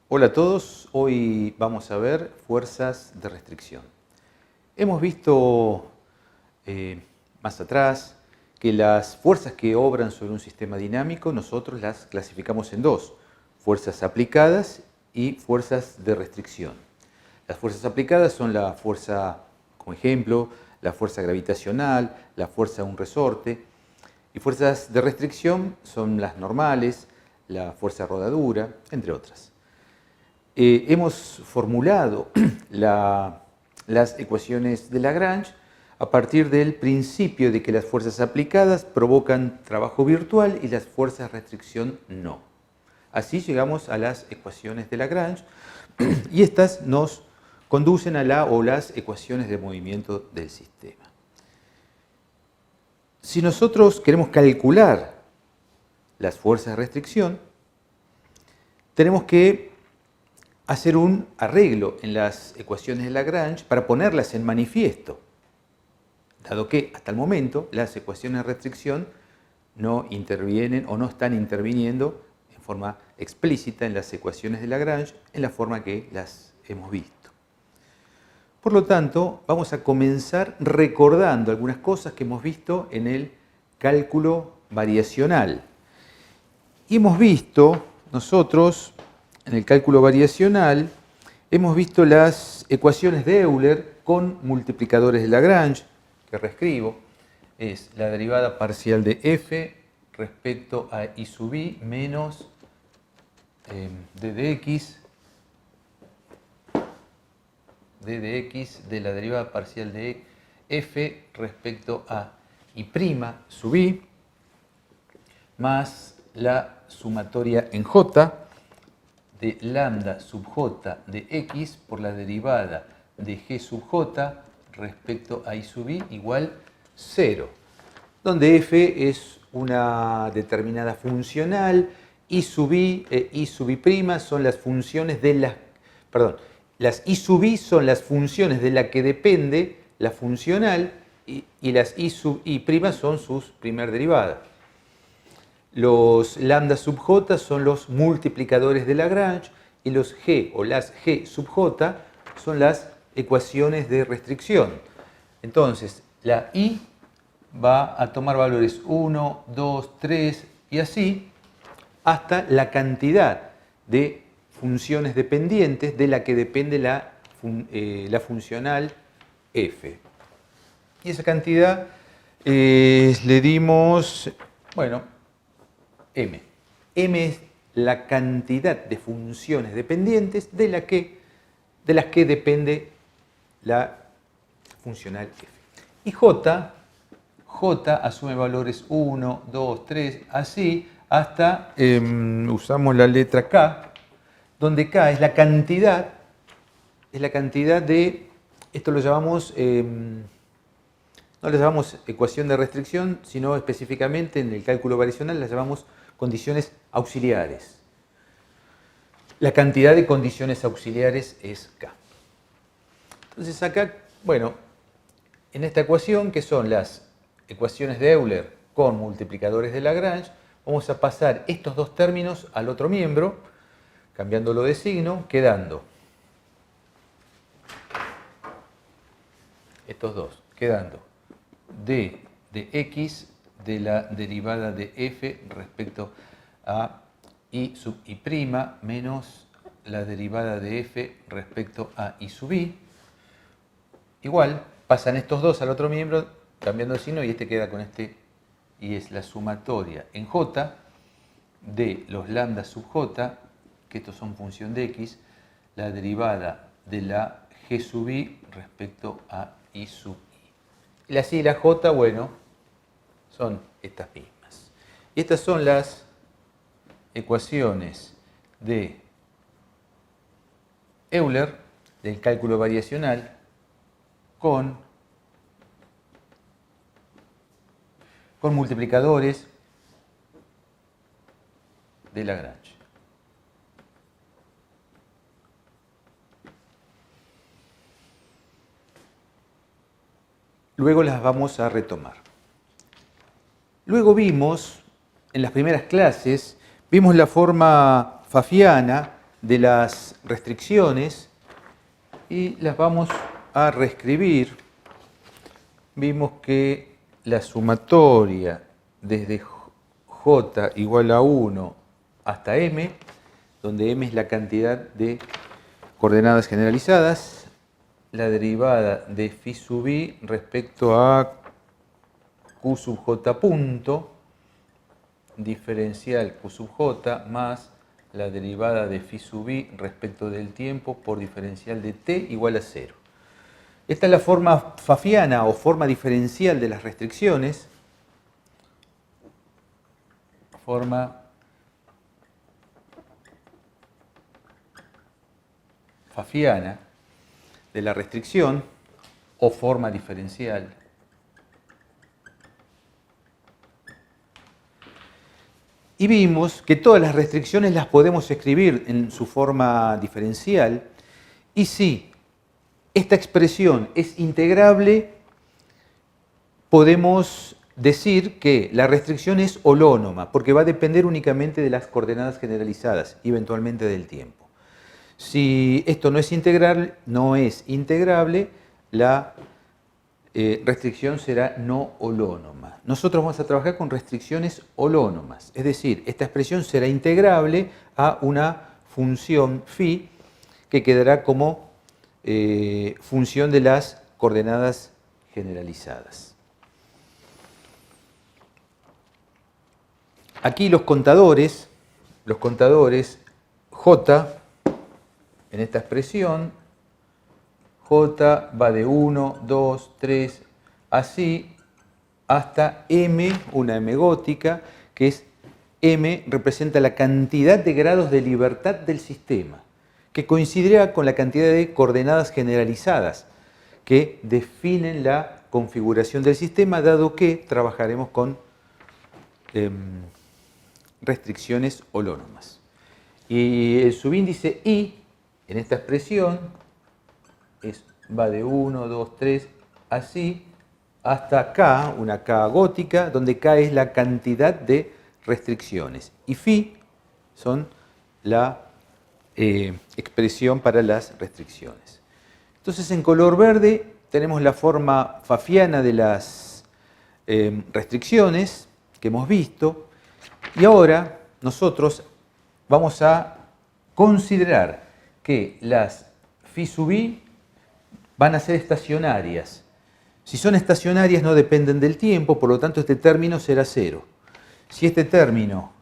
Hola a todos, hoy vamos a ver fuerzas de restricción. Hemos visto más atrás que las fuerzas que obran sobre un sistema dinámico nosotros las clasificamos en dos, fuerzas aplicadas y fuerzas de restricción. Las fuerzas aplicadas son la fuerza, como ejemplo, la fuerza gravitacional, la fuerza de un resorte, y fuerzas de restricción son las normales, la fuerza de rodadura, entre otras. Hemos formulado las ecuaciones de Lagrange a partir del principio de que las fuerzas aplicadas provocan trabajo virtual y las fuerzas de restricción no. Así llegamos a las ecuaciones de Lagrange y estas nos conducen a las ecuaciones de movimiento del sistema. Si nosotros queremos calcular las fuerzas de restricción, tenemos que hacer un arreglo en las ecuaciones de Lagrange para ponerlas en manifiesto, dado que hasta el momento las ecuaciones de restricción no intervienen o no están interviniendo en forma explícita en las ecuaciones de Lagrange en la forma que las hemos visto. Por lo tanto, vamos a comenzar recordando algunas cosas que hemos visto en el cálculo variacional. Y hemos visto nosotros en el cálculo variacional, hemos visto las ecuaciones de Euler con multiplicadores de Lagrange, que reescribo. Es la derivada parcial de f respecto a i sub i menos d de x de la derivada parcial de f respecto a i' sub i más la sumatoria en j de lambda sub j de x por la derivada de g sub j respecto a i sub i igual 0, donde f es una determinada funcional, i sub i e i sub i' son las funciones de las... Perdón, las i sub i son las funciones de la que depende la funcional y las i sub i' son sus primer derivadas. Los lambda sub j son los multiplicadores de Lagrange y los g o las g sub j son las ecuaciones de restricción. Entonces, la i va a tomar valores 1, 2, 3 y así hasta la cantidad de funciones dependientes de la que depende la funcional f. Y esa cantidad le dimos, bueno, m. M es la cantidad de funciones dependientes de las que depende la funcional f. Y j asume valores 1, 2, 3, así hasta, usamos la letra k, donde k es la cantidad de, esto lo llamamos, no le llamamos ecuación de restricción, sino específicamente en el cálculo variacional la llamamos condiciones auxiliares. La cantidad de condiciones auxiliares es K. Entonces acá, bueno, en esta ecuación, que son las ecuaciones de Euler con multiplicadores de Lagrange, vamos a pasar estos dos términos al otro miembro, cambiándolo de signo, quedando estos dos, quedando d de x de la derivada de f respecto a i sub i' menos la derivada de f respecto a i sub i. Igual, pasan estos dos al otro miembro, cambiando de signo, y este queda con este, y es la sumatoria en j de los lambda sub j, que estos son función de x, la derivada de la g sub i respecto a i sub i. Y la c y la j, bueno, son estas mismas. Y estas son las ecuaciones de Euler, del cálculo variacional, con multiplicadores de Lagrange. Luego las vamos a retomar. Luego vimos, en las primeras clases, vimos la forma pfaffiana de las restricciones y las vamos a reescribir. Vimos que la sumatoria desde j igual a 1 hasta m, donde m es la cantidad de coordenadas generalizadas, la derivada de phi sub i respecto a q sub j punto, diferencial q sub j más la derivada de phi sub i respecto del tiempo por diferencial de t igual a 0. Esta es la forma pfaffiana o forma diferencial de las restricciones. Forma pfaffiana de la restricción o forma diferencial. Y vimos que todas las restricciones las podemos escribir en su forma diferencial y si esta expresión es integrable, podemos decir que la restricción es holónoma, porque va a depender únicamente de las coordenadas generalizadas y eventualmente del tiempo. Si esto no es integrable, la restricción será no holónoma. Nosotros vamos a trabajar con restricciones holónomas, es decir, esta expresión será integrable a una función phi que quedará como función de las coordenadas generalizadas. Aquí los contadores, j, en esta expresión, j va de 1, 2, 3, así, hasta m, una m gótica, que es m representa la cantidad de grados de libertad del sistema, que coincidirá con la cantidad de coordenadas generalizadas que definen la configuración del sistema, dado que trabajaremos con restricciones holónomas. Y el subíndice i en esta expresión va de 1, 2, 3, así, hasta k, una k gótica, donde k es la cantidad de restricciones. Y phi son la expresión para las restricciones. Entonces, en color verde tenemos la forma pfaffiana de las restricciones que hemos visto. Y ahora nosotros vamos a considerar que las phi sub i van a ser estacionarias. Si son estacionarias no dependen del tiempo, por lo tanto este término será 0. Si este término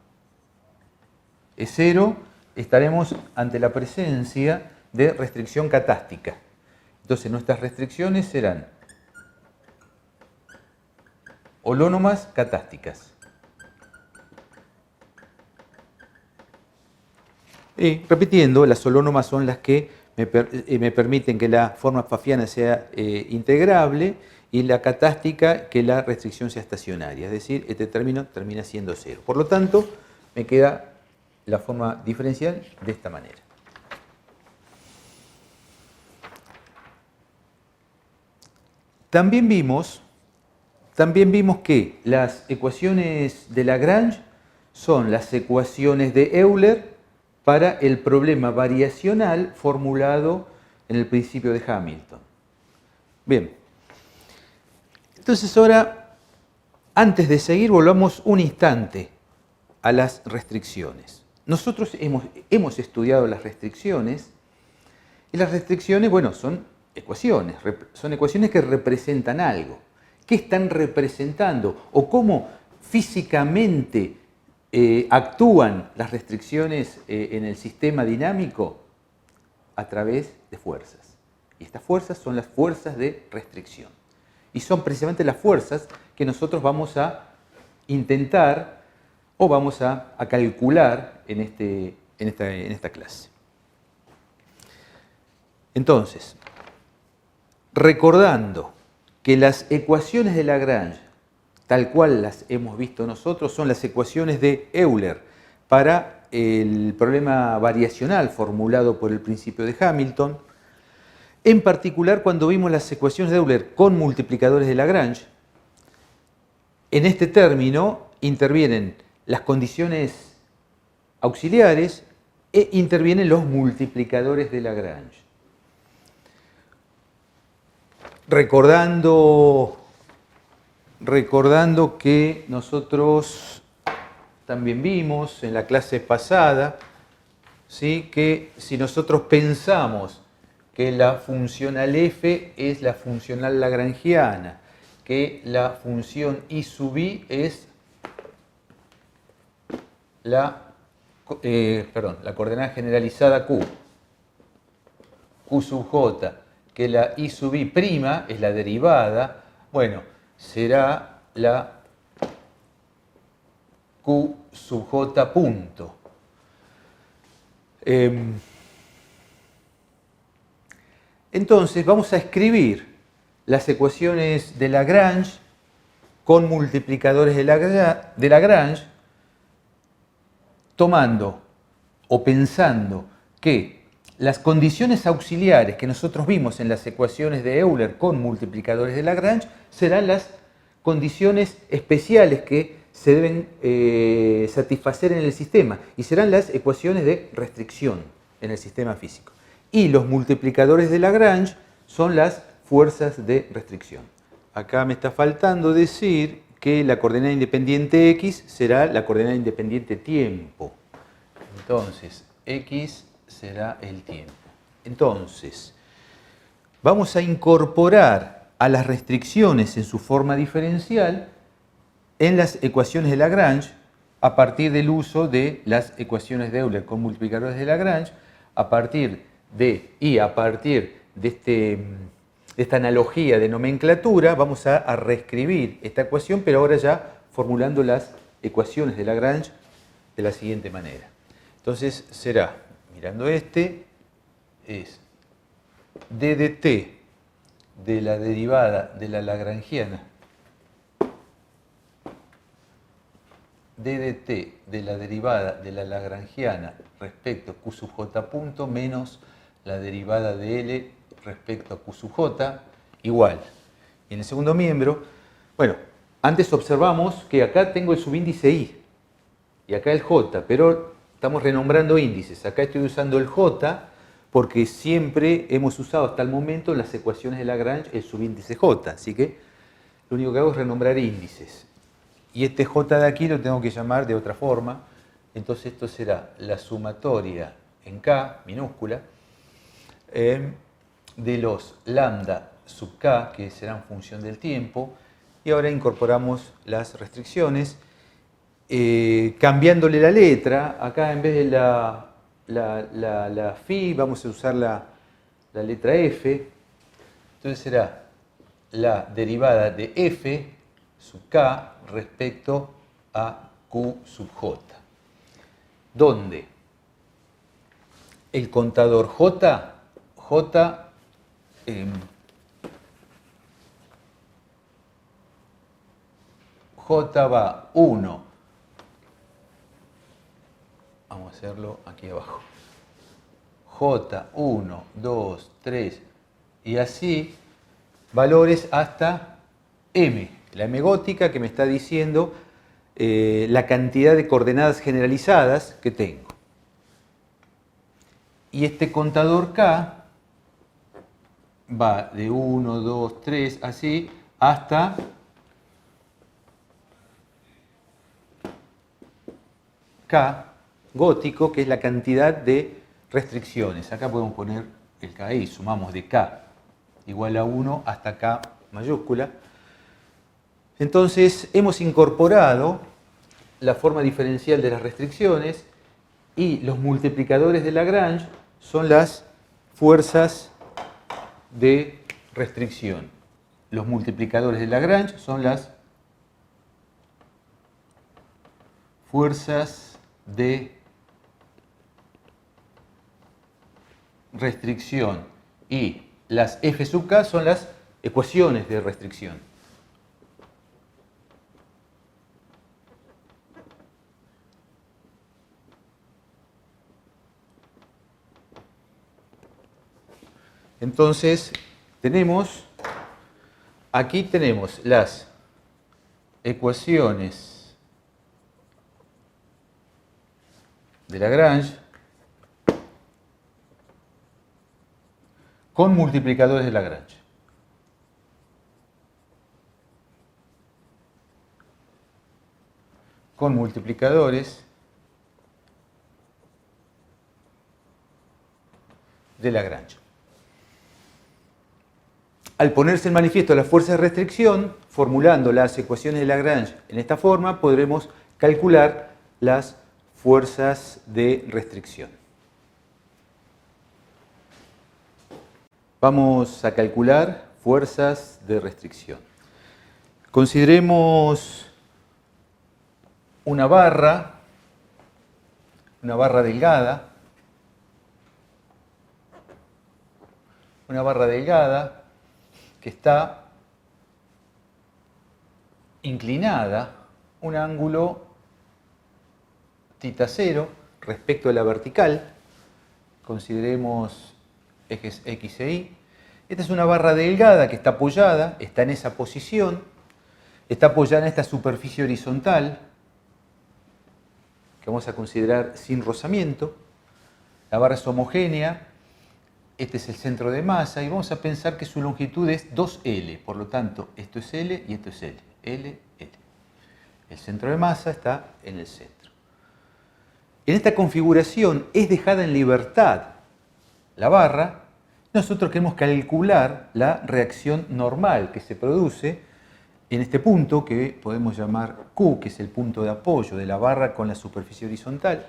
es 0, estaremos ante la presencia de restricción catástica. Entonces nuestras restricciones serán holónomas catásticas. Y repitiendo, las holónomas son las que me permiten que la forma pfaffiana sea integrable y la catástica que la restricción sea estacionaria. Es decir, este término termina siendo 0. Por lo tanto, me queda la forma diferencial de esta manera. También vimos que las ecuaciones de Lagrange son las ecuaciones de Euler para el problema variacional formulado en el principio de Hamilton. Bien, entonces ahora, antes de seguir, volvamos un instante a las restricciones. Nosotros hemos estudiado las restricciones y las restricciones, bueno, son ecuaciones que representan algo. ¿Qué están representando? ¿O cómo físicamente actúan las restricciones en el sistema dinámico? A través de fuerzas. Y estas fuerzas son las fuerzas de restricción. Y son precisamente las fuerzas que nosotros vamos a intentar o vamos a calcular en esta clase. Entonces, recordando que las ecuaciones de Lagrange, tal cual las hemos visto nosotros, son las ecuaciones de Euler para el problema variacional formulado por el principio de Hamilton. En particular, cuando vimos las ecuaciones de Euler con multiplicadores de Lagrange, en este término intervienen las condiciones auxiliares e intervienen los multiplicadores de Lagrange. Recordando que nosotros también vimos en la clase pasada, ¿sí?, que si nosotros pensamos que la funcional f es la funcional lagrangiana, que la función i sub i es la coordenada generalizada q sub j, que la i sub i' es la derivada, bueno, será la q sub j punto. Entonces vamos a escribir las ecuaciones de Lagrange con multiplicadores de Lagrange, tomando o pensando que las condiciones auxiliares que nosotros vimos en las ecuaciones de Euler con multiplicadores de Lagrange serán las condiciones especiales que se deben satisfacer en el sistema y serán las ecuaciones de restricción en el sistema físico. Y los multiplicadores de Lagrange son las fuerzas de restricción. Acá me está faltando decir que la coordenada independiente x será la coordenada independiente tiempo. Entonces, x será el tiempo. Entonces, vamos a incorporar a las restricciones en su forma diferencial en las ecuaciones de Lagrange a partir del uso de las ecuaciones de Euler con multiplicadores de Lagrange, a partir de esta analogía de nomenclatura, vamos a reescribir esta ecuación, pero ahora ya formulando las ecuaciones de Lagrange de la siguiente manera. Entonces será, mirando es d de t de la derivada de la lagrangiana, d de t de la derivada de la lagrangiana respecto a q sub j punto menos la derivada de L respecto a Q sub J, igual. Y en el segundo miembro, bueno, antes observamos que acá tengo el subíndice I y acá el J, pero estamos renombrando índices. Acá estoy usando el J porque siempre hemos usado hasta el momento en las ecuaciones de Lagrange el subíndice J, así que lo único que hago es renombrar índices. Y este J de aquí lo tengo que llamar de otra forma, entonces esto será la sumatoria en K, minúscula, de los lambda sub k, que serán función del tiempo, y ahora incorporamos las restricciones, cambiándole la letra. Acá en vez de la phi vamos a usar la letra f, entonces será la derivada de f sub k respecto a q sub j, donde el contador j va 1, vamos a hacerlo aquí abajo, J 1, 2, 3 y así valores hasta M, la M gótica que me está diciendo la cantidad de coordenadas generalizadas que tengo. Y este contador K va de 1, 2, 3, así, hasta K gótico, que es la cantidad de restricciones. Acá podemos poner el KI, sumamos de K igual a 1 hasta K mayúscula. Entonces, hemos incorporado la forma diferencial de las restricciones y los multiplicadores de Lagrange son las fuerzas de restricción. Los multiplicadores de Lagrange son las fuerzas de restricción y las F sub k son las ecuaciones de restricción. Entonces, aquí tenemos las ecuaciones de Lagrange con multiplicadores de Lagrange. Con multiplicadores de Lagrange. Al ponerse en manifiesto la fuerza de restricción, formulando las ecuaciones de Lagrange en esta forma, podremos calcular las fuerzas de restricción. Vamos a calcular fuerzas de restricción. Consideremos una barra delgada, que está inclinada un ángulo θ0 respecto a la vertical. Consideremos ejes X e Y. Esta es una barra delgada que está apoyada, está en esa posición, está apoyada en esta superficie horizontal, que vamos a considerar sin rozamiento. La barra es homogénea, este es el centro de masa y vamos a pensar que su longitud es 2L, por lo tanto esto es L y esto es L, L, L. El centro de masa está en el centro. En esta configuración es dejada en libertad la barra. Nosotros queremos calcular la reacción normal que se produce en este punto que podemos llamar Q, que es el punto de apoyo de la barra con la superficie horizontal.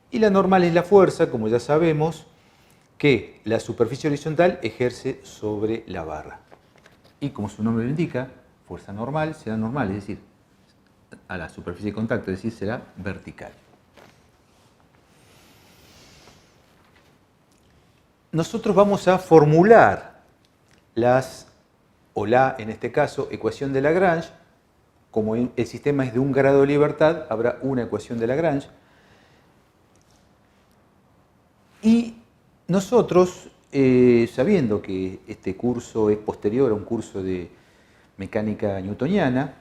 Y la normal es la fuerza, como ya sabemos, que la superficie horizontal ejerce sobre la barra. Y como su nombre lo indica, fuerza normal será normal, es decir, a la superficie de contacto, es decir, será vertical. Nosotros vamos a formular en este caso, ecuación de Lagrange. Como el sistema es de un grado de libertad, habrá una ecuación de Lagrange. Y nosotros, sabiendo que este curso es posterior a un curso de mecánica newtoniana,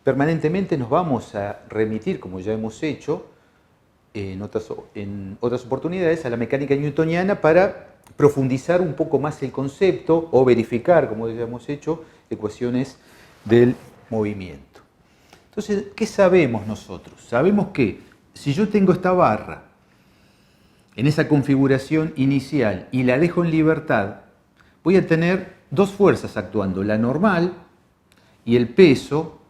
permanentemente nos vamos a remitir, como ya hemos hecho en otras oportunidades, a la mecánica newtoniana para profundizar un poco más el concepto o verificar, como ya hemos hecho, ecuaciones del movimiento. Entonces, ¿qué sabemos nosotros? Sabemos que si yo tengo esta barra en esa configuración inicial y la dejo en libertad, voy a tener dos fuerzas actuando, la normal y el peso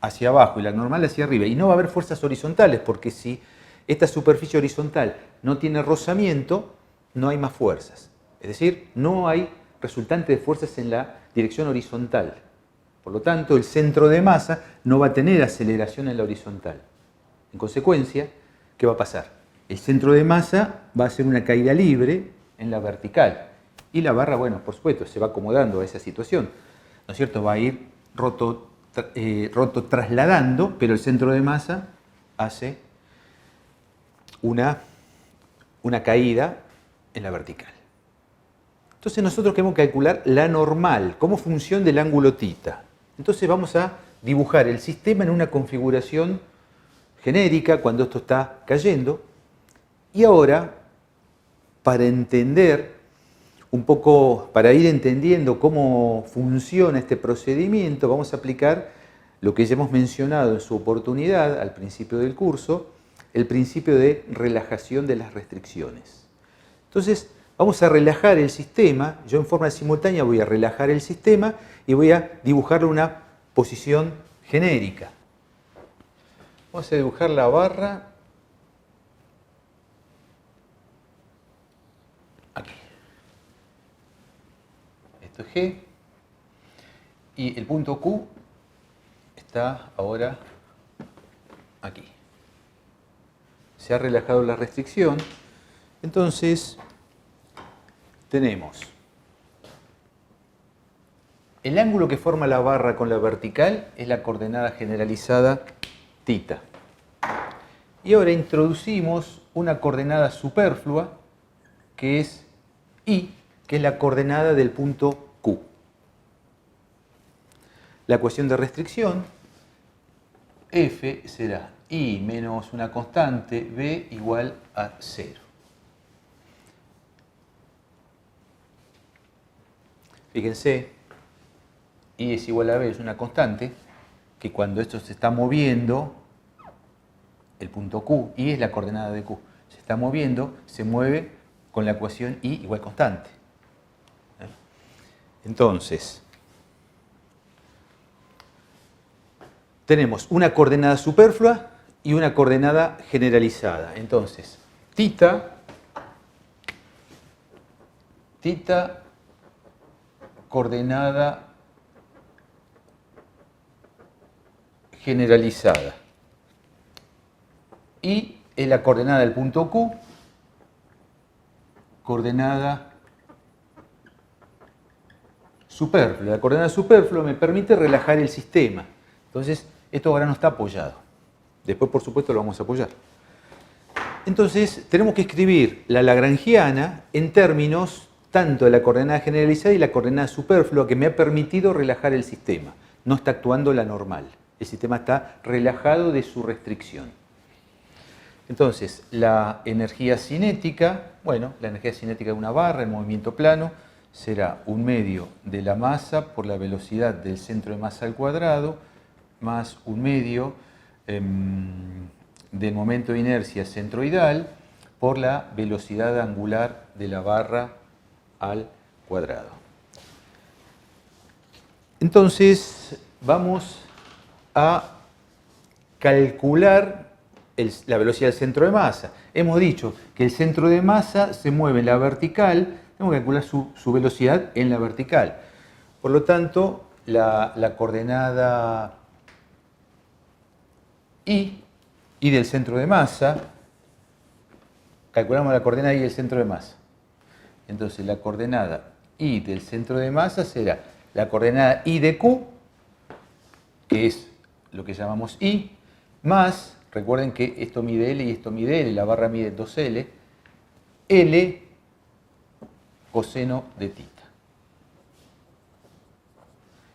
hacia abajo y la normal hacia arriba. Y no va a haber fuerzas horizontales, porque si esta superficie horizontal no tiene rozamiento, no hay más fuerzas. Es decir, no hay resultante de fuerzas en la dirección horizontal. Por lo tanto, el centro de masa no va a tener aceleración en la horizontal. En consecuencia, ¿qué va a pasar? El centro de masa va a hacer una caída libre en la vertical. Y la barra, bueno, por supuesto, se va acomodando a esa situación. ¿No es cierto? Va a ir roto trasladando, pero el centro de masa hace una caída en la vertical. Entonces nosotros queremos calcular la normal como función del ángulo θ. Entonces vamos a dibujar el sistema en una configuración genérica cuando esto está cayendo. Y ahora, para entender un poco, para ir entendiendo cómo funciona este procedimiento, vamos a aplicar lo que ya hemos mencionado en su oportunidad al principio del curso, el principio de relajación de las restricciones. Entonces, vamos a relajar el sistema. Yo en forma simultánea voy a relajar el sistema y voy a dibujarle una posición genérica. Vamos a dibujar la barra aquí. Esto es G. Y el punto Q está ahora aquí. Se ha relajado la restricción. Entonces, tenemos el ángulo que forma la barra con la vertical es la coordenada generalizada θ. Y ahora introducimos una coordenada superflua que es I, que es la coordenada del punto Q. La ecuación de restricción, F será I menos una constante B igual a 0. fíjense, I es igual a B, es una constante, que cuando esto se está moviendo, el punto Q, I es la coordenada de Q, se está moviendo, se mueve con la ecuación I igual constante. Entonces, tenemos una coordenada superflua y una coordenada generalizada. Entonces, tita, coordenada generalizada. Y es la coordenada del punto Q, coordenada superflua. La coordenada superflua me permite relajar el sistema. Entonces, esto ahora no está apoyado. Después, por supuesto, lo vamos a apoyar. Entonces, tenemos que escribir la lagrangiana en términos tanto de la coordenada generalizada y la coordenada superflua, que me ha permitido relajar el sistema. No está actuando la normal. El sistema está relajado de su restricción. Entonces, la energía cinética, bueno, la energía cinética de una barra en movimiento plano será 1/2 de la masa por la velocidad del centro de masa al cuadrado, más 1/2 del momento de inercia centroidal por la velocidad angular de la barra al cuadrado. Entonces, vamos a calcular la velocidad del centro de masa. Hemos dicho que el centro de masa se mueve en la vertical, tenemos que calcular su velocidad en la vertical. Por lo tanto, la coordenada I del centro de masa, calculamos la coordenada I del centro de masa. Entonces, la coordenada I del centro de masa será la coordenada I de Q, que es lo que llamamos I, más, recuerden que esto mide L y esto mide L, la barra mide 2L, L coseno de tita.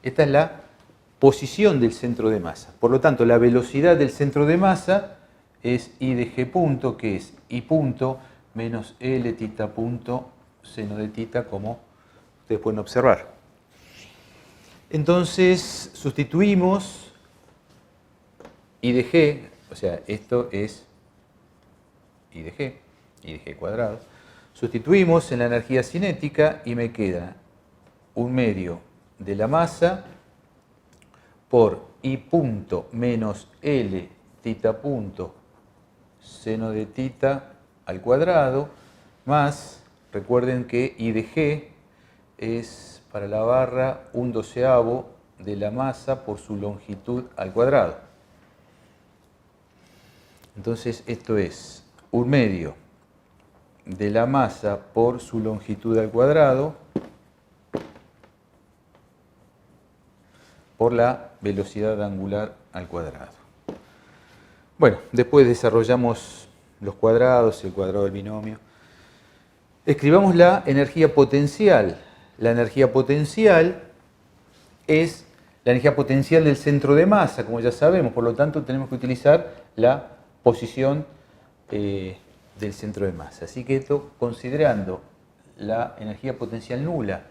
Esta es la posición del centro de masa. Por lo tanto, la velocidad del centro de masa es I de G punto, que es I punto menos L tita punto seno de tita, como ustedes pueden observar. Entonces, sustituimos I de G, o sea, esto es I de G cuadrado. Sustituimos en la energía cinética y me queda 1/2 de la masa por I punto menos L tita punto seno de tita al cuadrado, más, recuerden que I de G es para la barra 1/12 de la masa por su longitud al cuadrado. Entonces esto es 1/2 de la masa por su longitud al cuadrado por la velocidad angular al cuadrado. Bueno, después desarrollamos los cuadrados, el cuadrado del binomio. Escribamos la energía potencial. La energía potencial es la energía potencial del centro de masa, como ya sabemos, por lo tanto tenemos que utilizar la posición del centro de masa. Así que esto, considerando la energía potencial nula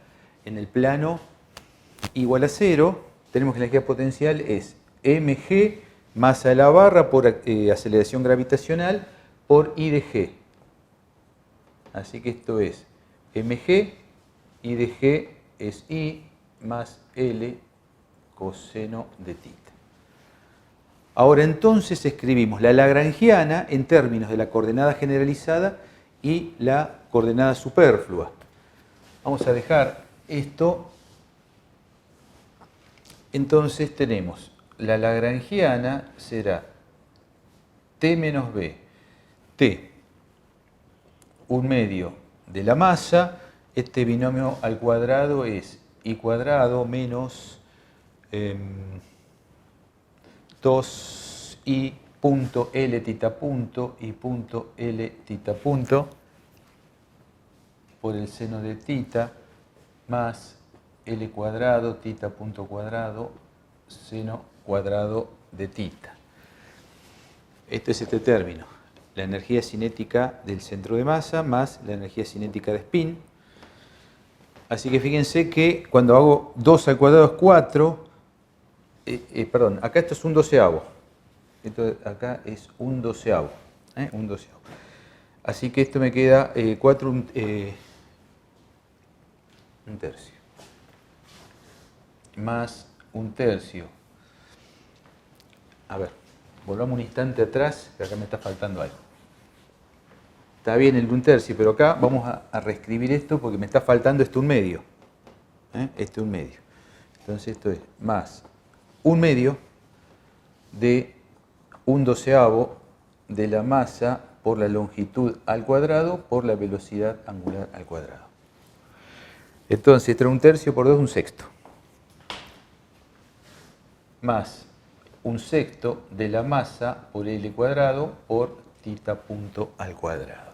en el plano igual a 0, tenemos que la energía potencial es mg, masa de la barra por aceleración gravitacional, por I de G. Así que esto es mg, I de G es I más L coseno de tita. Ahora entonces escribimos la lagrangiana en términos de la coordenada generalizada y la coordenada superflua. Vamos a dejar esto. Entonces tenemos la lagrangiana será T menos B, T 1/2 de la masa, este binomio al cuadrado es I cuadrado menos 2I punto L tita punto I punto L tita punto por el seno de tita más L cuadrado tita punto cuadrado seno cuadrado de tita. Este es este término, la energía cinética del centro de masa más la energía cinética de spin. Así que fíjense que cuando hago 2 al cuadrado es 4, perdón, acá esto es un doceavo. Esto acá es un doceavo. Un doceavo. Así que esto me queda 4, un tercio. Más un tercio. A ver, volvamos un instante atrás, que acá me está faltando algo. Está bien el 1/3, pero acá vamos a reescribir esto porque me está faltando este 1/2. Este 1/2. Entonces esto es más 1/2 de 1/12 de la masa por la longitud al cuadrado por la velocidad angular al cuadrado. Entonces, esto era 1/3 por 2 es 1/6. Más 1/6 de la masa por L cuadrado por θ punto al cuadrado.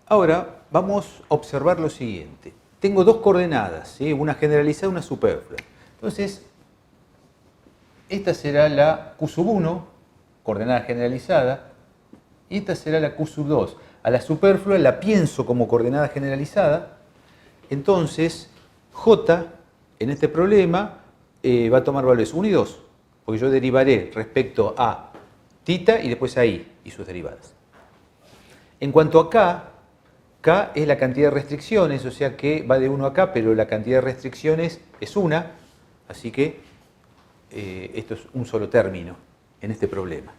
Ahora vamos a observar lo siguiente. Tengo dos coordenadas, ¿sí? Una generalizada y una superflua. Entonces, esta será la Q1, coordenada generalizada, y esta será la Q2. A la superflua la pienso como coordenada generalizada. Entonces, J en este problema va a tomar valores 1 y 2, porque yo derivaré respecto a θ y después a I y sus derivadas. En cuanto a K es la cantidad de restricciones, o sea que va de 1 a K, pero la cantidad de restricciones es 1, así que esto es un solo término en este problema.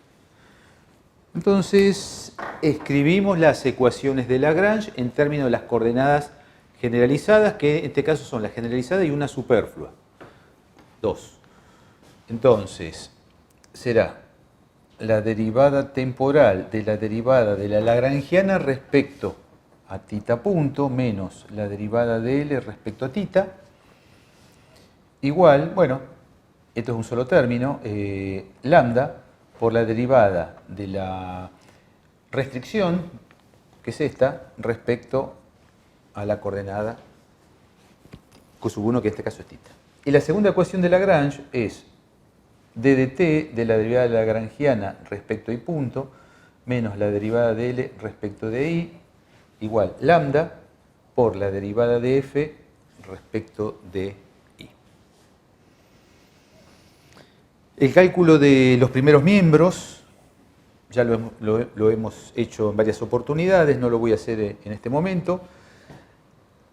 Entonces, escribimos las ecuaciones de Lagrange en términos de las coordenadas generalizadas, que en este caso son la generalizada y una superflua. 2. Entonces, será la derivada temporal de la derivada de la lagrangiana respecto a θ punto menos la derivada de L respecto a θ, igual, bueno, esto es un solo término, lambda por la derivada de la restricción, que es esta, respecto a la coordenada Q1, que en este caso es θ. Y la segunda ecuación de Lagrange es d de t de la derivada de la lagrangiana respecto a I punto menos la derivada de L respecto de I igual lambda por la derivada de F respecto de I. El cálculo de los primeros miembros ya lo hemos hecho en varias oportunidades, no lo voy a hacer en este momento,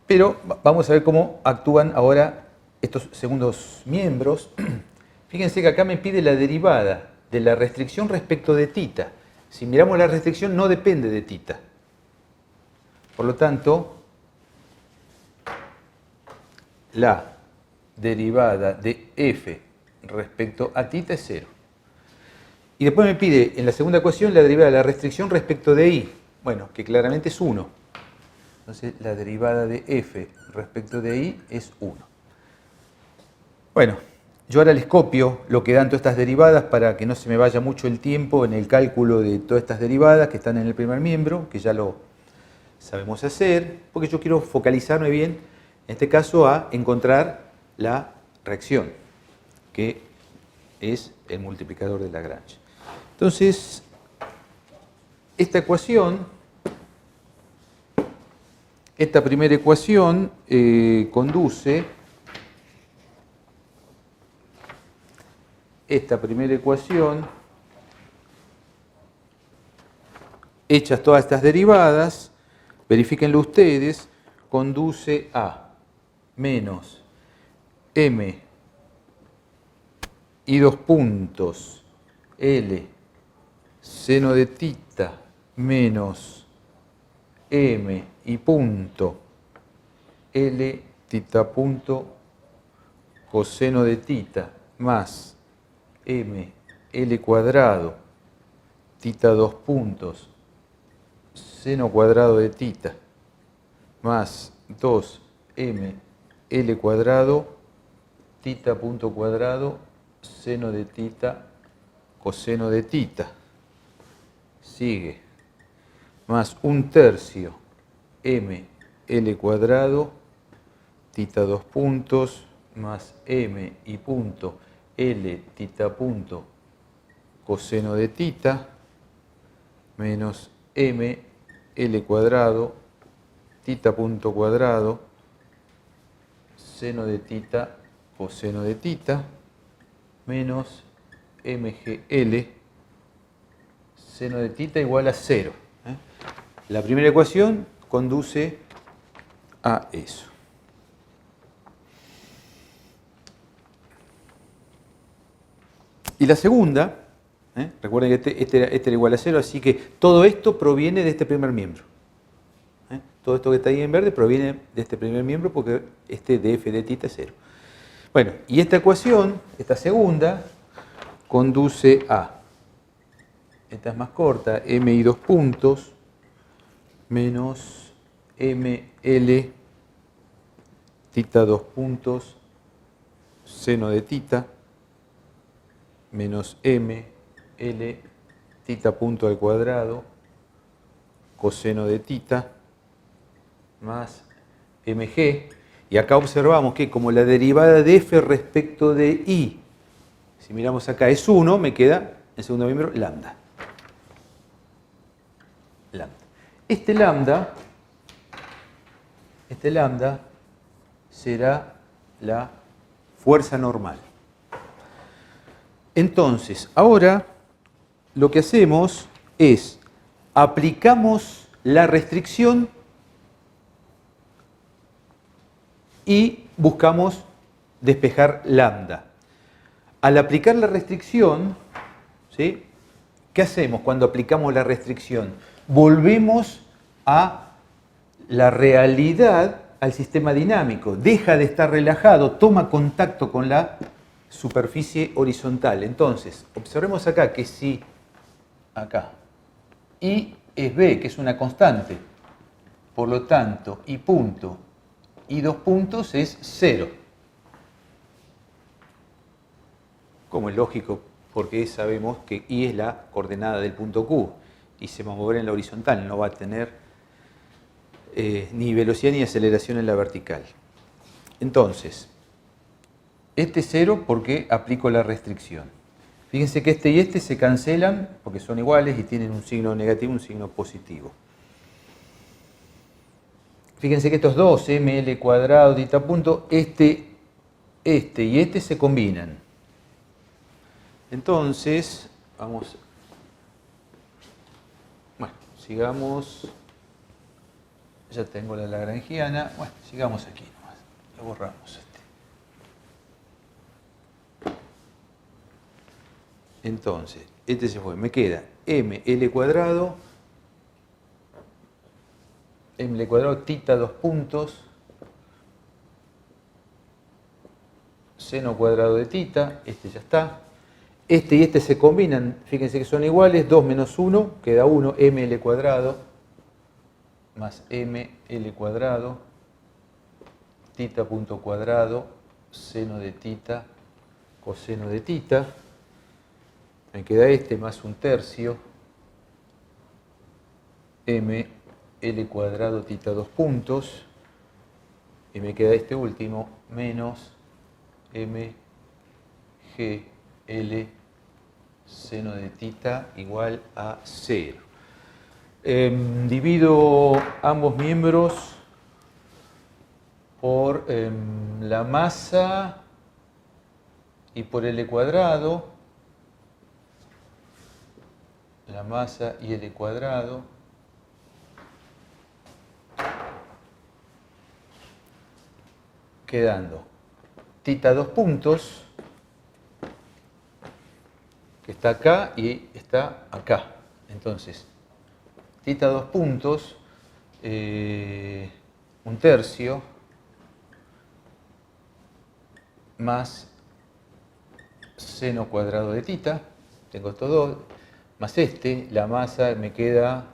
pero vamos a ver cómo actúan ahora estos segundos miembros. Fíjense que acá me pide la derivada de la restricción respecto de θ. Si miramos la restricción no depende de θ. Por lo tanto, la derivada de f respecto a θ es 0. Y después me pide en la segunda ecuación la derivada de la restricción respecto de I. Bueno, que claramente es 1. Entonces la derivada de f respecto de I es 1. Bueno, yo ahora les copio lo que dan todas estas derivadas para que no se me vaya mucho el tiempo en el cálculo de todas estas derivadas que están en el primer miembro, que ya lo sabemos hacer, porque yo quiero focalizarme bien, en este caso, a encontrar la reacción, que es el multiplicador de Lagrange. Entonces, esta ecuación, esta primera ecuación conduce, esta primera ecuación, hechas todas estas derivadas, verifíquenlo ustedes, conduce a menos m y 2 puntos L seno de θ menos m y punto L θ punto coseno de θ más m L cuadrado θ 2 puntos seno cuadrado de θ más 2m L cuadrado θ punto cuadrado seno de θ coseno de θ. Sigue más 1/3 m L cuadrado θ 2 puntos más m y punto L θ punto coseno de θ menos m L cuadrado θ punto cuadrado seno de tita coseno de tita menos mgl seno de tita igual a 0. La primera ecuación conduce a eso. Y la segunda, recuerden que este era igual a 0, así que todo esto proviene de este primer miembro. Todo esto que está ahí en verde proviene de este primer miembro porque este df de tita es 0. Bueno, y esta ecuación, esta segunda, conduce a, esta es más corta, m y 2 puntos menos ml tita 2 puntos seno de tita menos ml tita punto al cuadrado coseno de tita más mg. Y acá observamos que como la derivada de f respecto de i, si miramos acá es 1, me queda en segundo miembro lambda. Este lambda será la fuerza normal. Entonces, ahora lo que hacemos es aplicamos la restricción y buscamos despejar lambda. Al aplicar la restricción, ¿sí? ¿Qué hacemos cuando aplicamos la restricción? Volvemos a la realidad, al sistema dinámico. Deja de estar relajado, toma contacto con la superficie horizontal. Entonces, observemos acá que si acá I es B, que es una constante, por lo tanto, I punto y 2 puntos es 0. Como es lógico, porque sabemos que I es la coordenada del punto Q y se va a mover en la horizontal, no va a tener ni velocidad ni aceleración en la vertical. Entonces, este es 0 porque aplico la restricción. Fíjense que este y este se cancelan porque son iguales y tienen un signo negativo y un signo positivo. Fíjense que estos dos, ml cuadrado, tita punto, este y este se combinan. Entonces, vamos, bueno, sigamos, ya tengo la lagrangiana, bueno, sigamos aquí nomás, lo borramos este. Entonces, este se fue, me queda ml cuadrado tita 2 puntos seno cuadrado de tita, este ya está. Este y este se combinan, fíjense que son iguales, 2 menos 1, queda 1, ml cuadrado más ml cuadrado tita punto cuadrado seno de tita coseno de tita. Me queda este más un tercio ml cuadrado tita 2 puntos y me queda este último menos mgl seno de tita igual a 0. Divido ambos miembros por la masa y por L cuadrado. La masa y L cuadrado. Quedando tita 2 puntos, que está acá y está acá. Entonces, tita 2 puntos, un tercio, más seno cuadrado de tita, tengo estos dos, más la masa me queda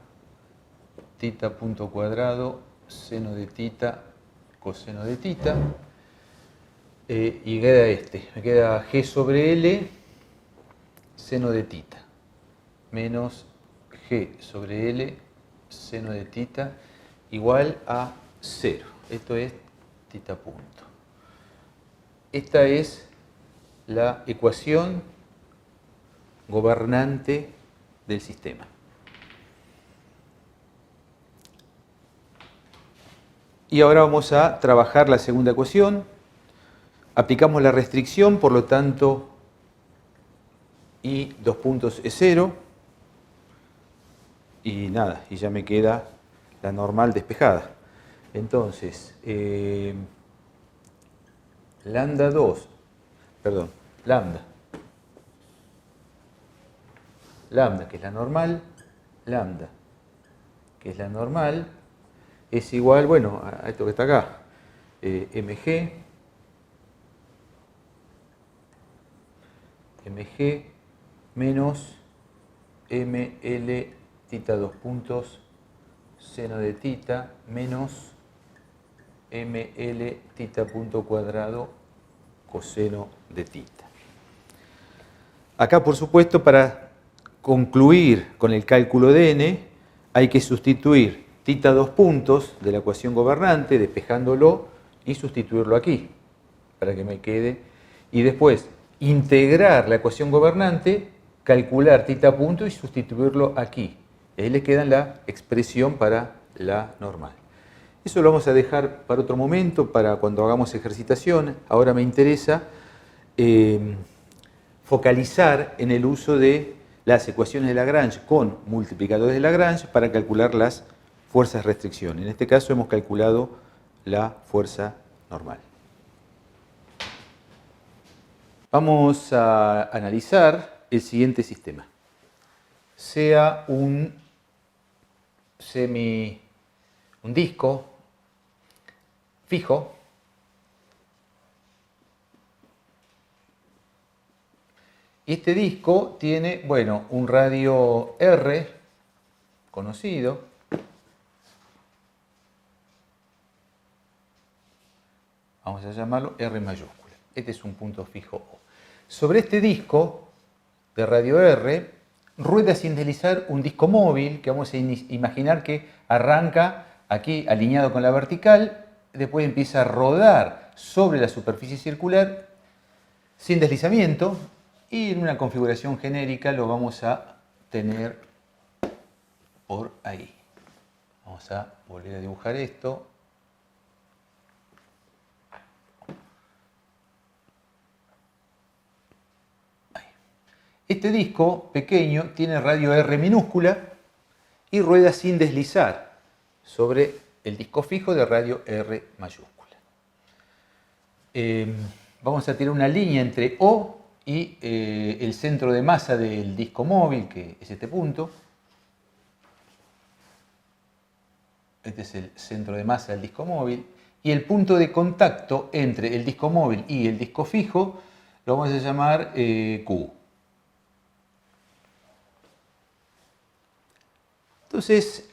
tita punto cuadrado, seno de tita, coseno de tita, y queda me queda G sobre L, seno de tita, menos G sobre L, seno de tita, igual a 0. Esto es tita punto. Esta es la ecuación gobernante del sistema. Y ahora vamos a trabajar la segunda ecuación. Aplicamos la restricción, por lo tanto, y 2 puntos es 0. Y nada, y ya me queda la normal despejada. Entonces, lambda, que es la normal, lambda, que es la normal, es igual, bueno, a esto que está acá, mg menos ml tita 2 puntos seno de tita menos ml tita punto cuadrado coseno de tita. Acá, por supuesto, para concluir con el cálculo de n, hay que sustituir tita 2 puntos de la ecuación gobernante, despejándolo, y sustituirlo aquí, para que me quede. Y después, integrar la ecuación gobernante, calcular tita punto y sustituirlo aquí. Y ahí le queda la expresión para la normal. Eso lo vamos a dejar para otro momento, para cuando hagamos ejercitación. Ahora me interesa focalizar en el uso de las ecuaciones de Lagrange con multiplicadores de Lagrange para calcular las fuerzas de restricción. En este caso hemos calculado la fuerza normal. Vamos a analizar el siguiente sistema. Sea un disco fijo y este disco tiene, bueno, un radio R conocido, vamos a llamarlo R mayúscula. Este es un punto fijo O. Sobre este disco de radio R rueda sin deslizar un disco móvil que vamos a imaginar que arranca aquí alineado con la vertical, después empieza a rodar sobre la superficie circular sin deslizamiento y en una configuración genérica lo vamos a tener por ahí. Vamos a volver a dibujar esto. Este disco pequeño tiene radio R minúscula y rueda sin deslizar sobre el disco fijo de radio R mayúscula. Vamos a tener una línea entre O y el centro de masa del disco móvil, que es este punto. Este es el centro de masa del disco móvil. Y el punto de contacto entre el disco móvil y el disco fijo lo vamos a llamar Q. Entonces,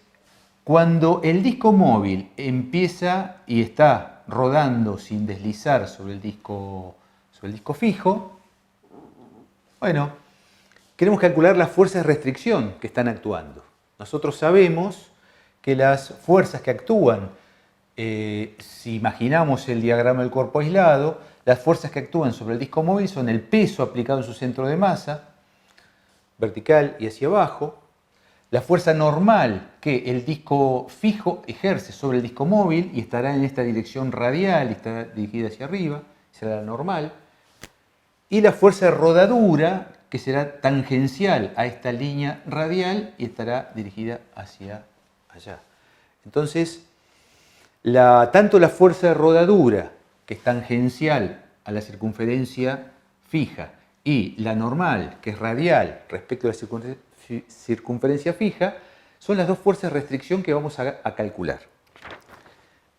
cuando el disco móvil empieza y está rodando sin deslizar sobre el disco fijo, bueno, queremos calcular las fuerzas de restricción que están actuando. Nosotros sabemos que las fuerzas que actúan, si imaginamos el diagrama del cuerpo aislado, las fuerzas que actúan sobre el disco móvil son el peso aplicado en su centro de masa, vertical y hacia abajo, la fuerza normal que el disco fijo ejerce sobre el disco móvil y estará en esta dirección radial y estará dirigida hacia arriba, será la normal, y la fuerza de rodadura que será tangencial a esta línea radial y estará dirigida hacia allá. Entonces, tanto la fuerza de rodadura, que es tangencial a la circunferencia fija, y la normal, que es radial respecto a la circunferencia fija, son las dos fuerzas de restricción que vamos a calcular.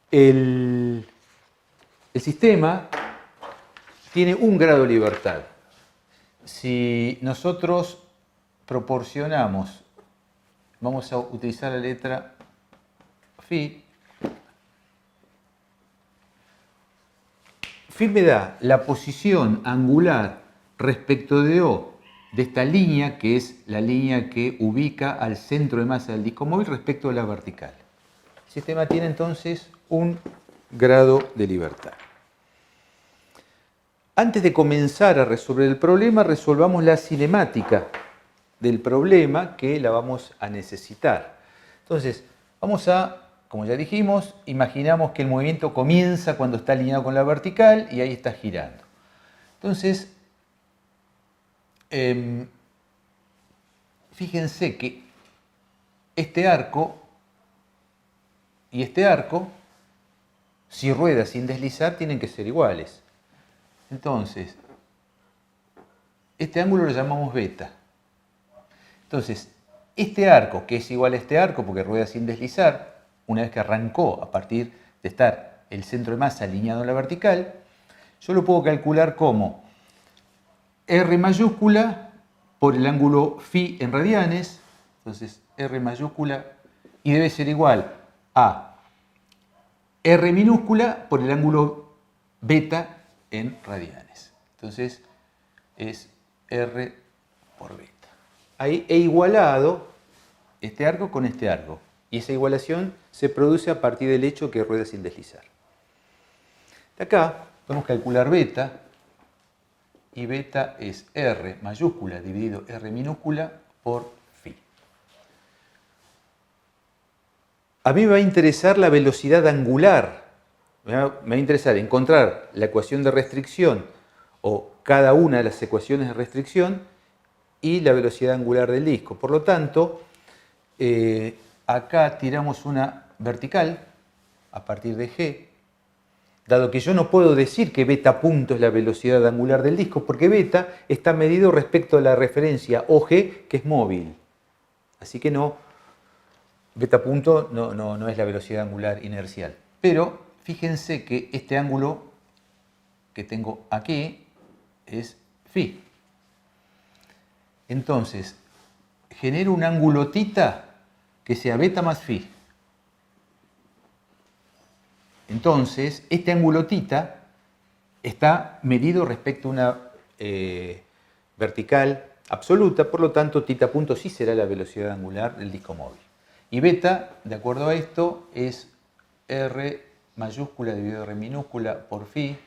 El sistema tiene un grado de libertad. Si nosotros proporcionamos, vamos a utilizar la letra Phi. Phi me da la posición angular respecto de O de esta línea, que es la línea que ubica al centro de masa del disco móvil respecto a la vertical. El sistema tiene entonces un grado de libertad. Antes de comenzar a resolver el problema, resolvamos la cinemática del problema, que la vamos a necesitar. Entonces, vamos a como ya dijimos, imaginamos que el movimiento comienza cuando está alineado con la vertical y ahí está girando. Entonces, fíjense que este arco y este arco, si rueda sin deslizar, tienen que ser iguales. Entonces, este ángulo lo llamamos beta. Entonces, este arco, que es igual a este arco porque rueda sin deslizar, una vez que arrancó a partir de estar el centro de masa alineado en la vertical, yo lo puedo calcular como R mayúscula por el ángulo phi en radianes, entonces R mayúscula, y debe ser igual a R minúscula por el ángulo beta en radianes. Entonces es R por beta. Ahí he igualado este arco con este arco. Y esa igualación se produce a partir del hecho que rueda sin deslizar. De acá podemos calcular beta. Y beta es R mayúscula dividido R minúscula por phi. A mí me va a interesar la velocidad angular. Me va a interesar encontrar la ecuación de restricción o cada una de las ecuaciones de restricción y la velocidad angular del disco. Por lo tanto, acá tiramos una vertical a partir de G, dado que yo no puedo decir que beta punto es la velocidad angular del disco, porque beta está medido respecto a la referencia OG, que es móvil. Así que no, beta punto no es la velocidad angular inercial. Pero fíjense que este ángulo que tengo aquí es phi. Entonces, genero un ángulo θ que sea beta más phi. Entonces, este ángulo θ está medido respecto a una vertical absoluta, por lo tanto, θ punto sí será la velocidad angular del disco móvil. Y beta, de acuerdo a esto, es R mayúscula dividido R minúscula por phi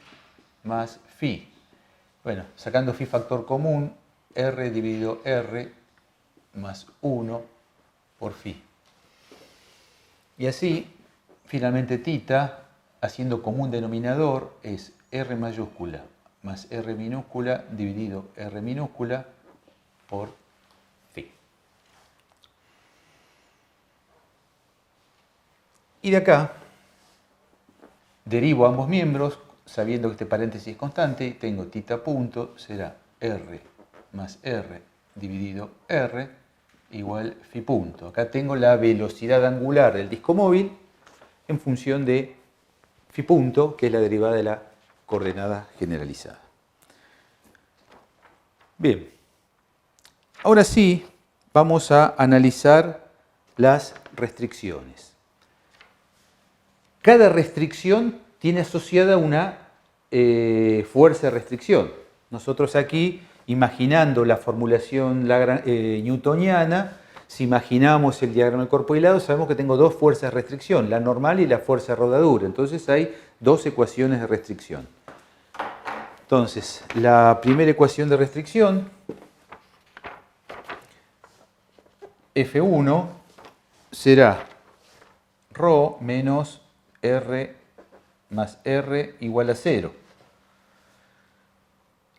más phi. Bueno, sacando phi factor común, R dividido R más 1 por phi. Y así, finalmente θ, haciendo común denominador, es R mayúscula más R minúscula dividido R minúscula por phi. Y de acá, derivo ambos miembros, sabiendo que este paréntesis es constante, tengo θ punto, será R más R dividido R igual phi punto. Acá tengo la velocidad angular del disco móvil en función de phi punto, que es la derivada de la coordenada generalizada. Bien, ahora sí vamos a analizar las restricciones. Cada restricción tiene asociada una fuerza de restricción. Nosotros aquí, imaginando la formulación newtoniana, si imaginamos el diagrama del cuerpo hilado, sabemos que tengo dos fuerzas de restricción, la normal y la fuerza de rodadura. Entonces hay dos ecuaciones de restricción. Entonces, la primera ecuación de restricción, F1, será ρ menos R más R igual a 0.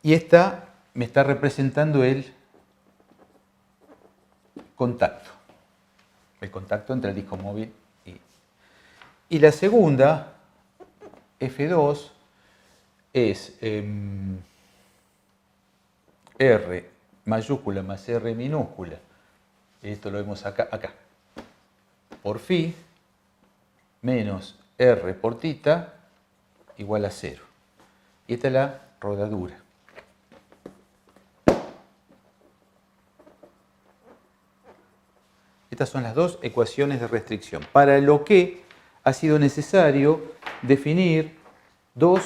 Y esta me está representando el contacto entre el disco móvil y la segunda, F2, es R mayúscula más R minúscula, esto lo vemos acá, por phi, menos R por θ igual a 0. Y esta es la rodadura. Estas son las dos ecuaciones de restricción, para lo que ha sido necesario definir dos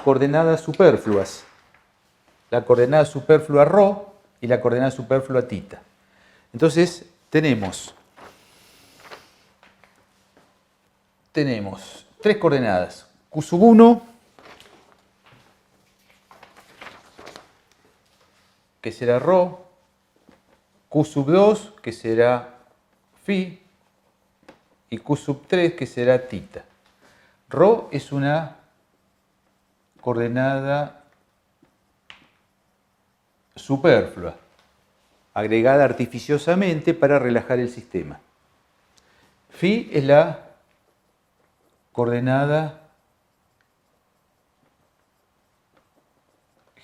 coordenadas superfluas. La coordenada superflua ρ y la coordenada superflua θ. Entonces tenemos tres coordenadas. Q sub 1, que será ρ, Q sub 2, que será phi, y Q sub 3 que será tita. Rho es una coordenada superflua, agregada artificiosamente para relajar el sistema. Phi es la coordenada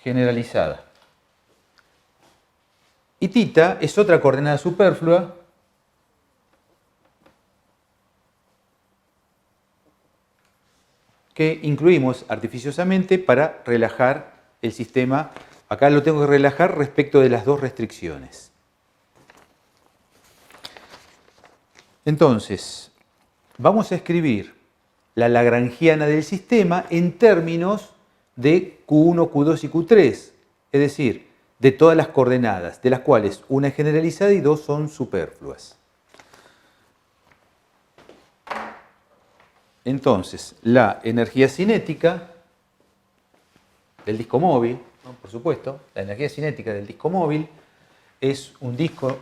generalizada. Y tita es otra coordenada superflua que incluimos artificiosamente para relajar el sistema. Acá lo tengo que relajar respecto de las dos restricciones. Entonces, vamos a escribir la lagrangiana del sistema en términos de Q1, Q2 y Q3, es decir, de todas las coordenadas, de las cuales una es generalizada y dos son superfluas. Entonces, la energía cinética del disco móvil, ¿no? Por supuesto, la energía cinética del disco móvil es un disco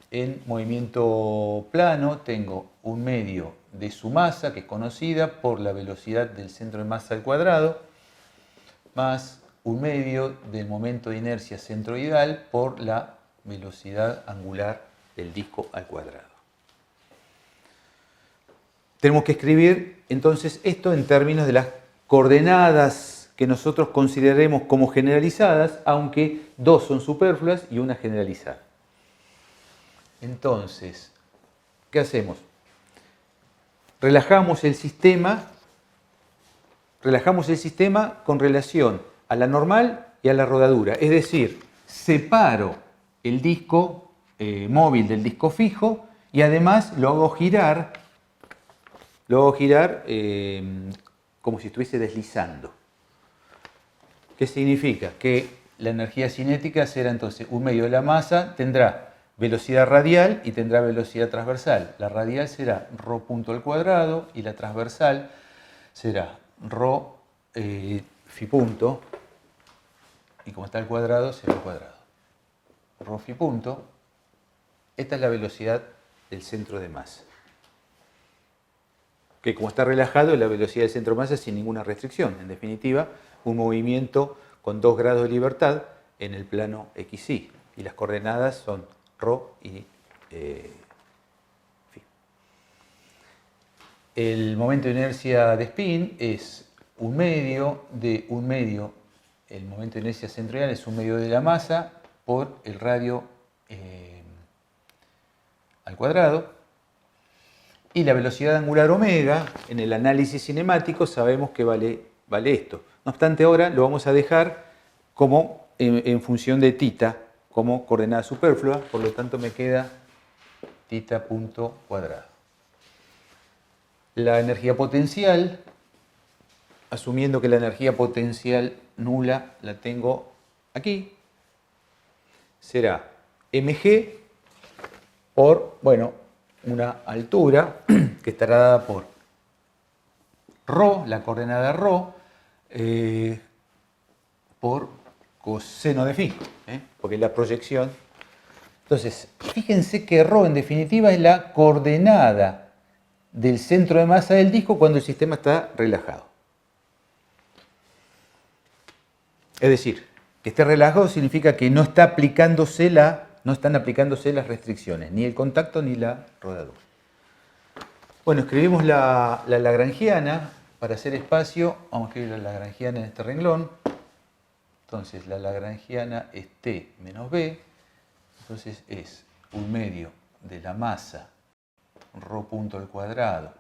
en movimiento plano. Tengo un medio de su masa, que es conocida por la velocidad del centro de masa al cuadrado, más un medio del momento de inercia centroidal por la velocidad angular del disco al cuadrado. Tenemos que escribir entonces esto en términos de las coordenadas que nosotros consideremos como generalizadas, aunque dos son superfluas y una generalizada. Entonces, ¿qué hacemos? Relajamos el sistema con relación a la normal y a la rodadura. Es decir, separo el disco móvil del disco fijo y además lo hago girar como si estuviese deslizando. ¿Qué significa? Que la energía cinética será entonces un medio de la masa, tendrá velocidad radial y tendrá velocidad transversal. La radial será ρ punto al cuadrado y la transversal será ρ phi punto, y como está al cuadrado será al cuadrado. Ρ phi punto, esta es la velocidad del centro de masa, que como está relajado es la velocidad del centro de masa sin ninguna restricción. En definitiva, un movimiento con 2 grados de libertad en el plano XY, y las coordenadas son ρ y phi. El momento de inercia de spin es un medio, el momento de inercia centroidal es un medio de la masa por el radio al cuadrado, y la velocidad angular omega, en el análisis cinemático sabemos que vale esto. No obstante, ahora lo vamos a dejar como en función de tita, como coordenada superflua, por lo tanto me queda tita punto cuadrado. La energía potencial, asumiendo que la energía potencial nula la tengo aquí, será mg por, una altura que estará dada por ρ, la coordenada ρ, por coseno de phi, porque es la proyección. Entonces, fíjense que ρ en definitiva es la coordenada del centro de masa del disco cuando el sistema está relajado. Es decir, que esté relajado significa que no están aplicándose las restricciones, ni el contacto ni la rodadura. Bueno, escribimos la lagrangiana. Para hacer espacio, vamos a escribir la lagrangiana en este renglón. Entonces, la lagrangiana es T menos B. Entonces, es un medio de la masa ρ punto al cuadrado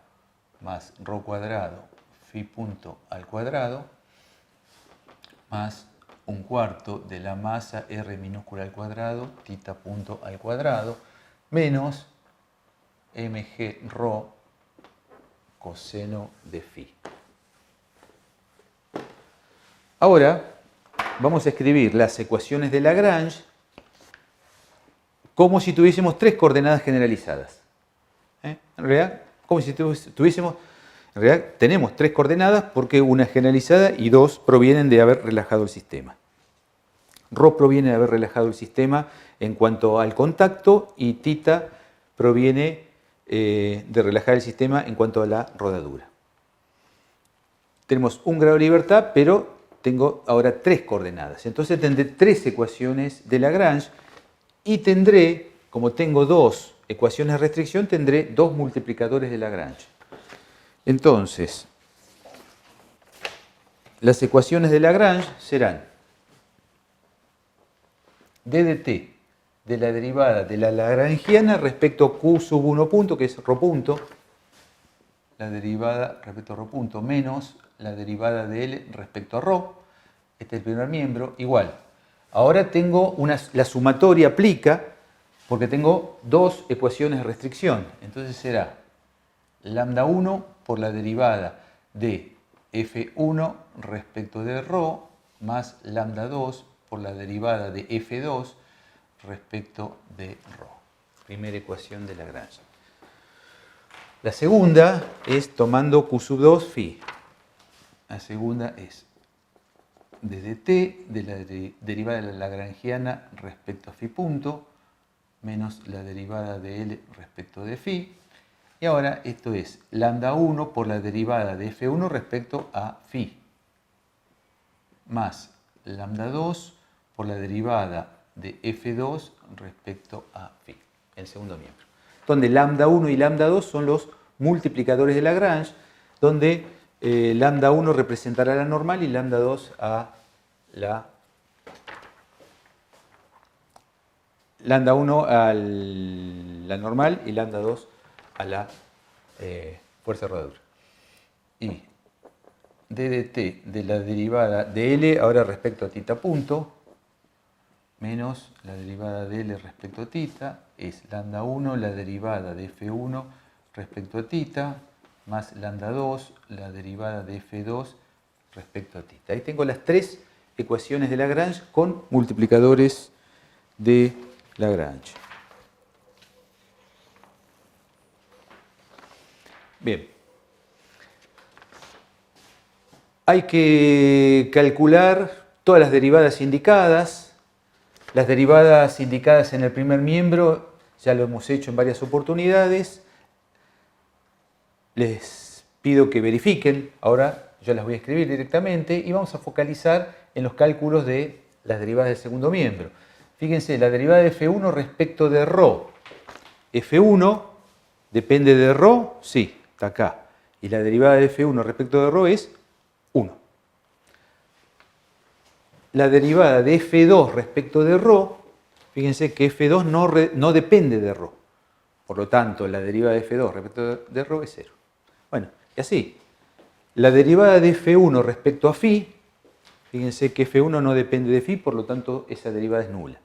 más ρ cuadrado phi punto al cuadrado más un cuarto de la masa R minúscula al cuadrado tita punto al cuadrado menos mg ρ coseno de phi. Ahora vamos a escribir las ecuaciones de Lagrange como si tuviésemos 3 coordenadas generalizadas. En realidad, como si tuviésemos, en realidad tenemos 3 coordenadas porque una es generalizada y 2 provienen de haber relajado el sistema. Ρ proviene de haber relajado el sistema en cuanto al contacto y tita proviene de relajar el sistema en cuanto a la rodadura. Tenemos un grado de libertad, pero tengo ahora 3 coordenadas. Entonces tendré 3 ecuaciones de Lagrange y tendré, como tengo 2 ecuaciones de restricción, tendré 2 multiplicadores de Lagrange. Entonces, las ecuaciones de Lagrange serán d de t de la derivada de la lagrangiana respecto a q sub 1 punto, que es ρ punto, la derivada respecto a ρ punto, menos la derivada de L respecto a ρ, este es el primer miembro, igual. Ahora tengo la sumatoria aplica porque tengo 2 ecuaciones de restricción. Entonces será lambda 1 por la derivada de F1 respecto de ρ más lambda 2 por la derivada de F2 respecto de ρ. Primera ecuación de Lagrange. La segunda es tomando q sub 2 phi. La segunda es d de t de la derivada de la lagrangiana respecto a phi punto menos la derivada de L respecto de phi. Y ahora esto es lambda 1 por la derivada de F1 respecto a phi más lambda 2 por la derivada de F2 respecto a phi, el segundo miembro. Donde lambda 1 y lambda 2 son los multiplicadores de Lagrange, donde lambda 1 representará la normal y lambda 2 a la... lambda 1 a la normal y lambda 2 a la fuerza de rodadura. Y d de t de la derivada de L ahora respecto a θ punto menos la derivada de L respecto a θ es lambda 1 la derivada de F1 respecto a θ más lambda 2 la derivada de F2 respecto a θ. Ahí tengo las 3 ecuaciones de Lagrange con multiplicadores de Lagrange. Bien. Hay que calcular todas las derivadas indicadas. Las derivadas indicadas en el primer miembro ya lo hemos hecho en varias oportunidades. Les pido que verifiquen. Ahora yo las voy a escribir directamente y vamos a focalizar en los cálculos de las derivadas del segundo miembro. Fíjense, la derivada de F1 respecto de ρ. F1 depende de ρ, sí, está acá. Y la derivada de F1 respecto de ρ es 1. La derivada de F2 respecto de ρ, fíjense que F2 no depende de ρ. Por lo tanto, la derivada de F2 respecto de ρ es 0. Bueno, y así. La derivada de F1 respecto a phi, fíjense que F1 no depende de phi, por lo tanto esa derivada es nula.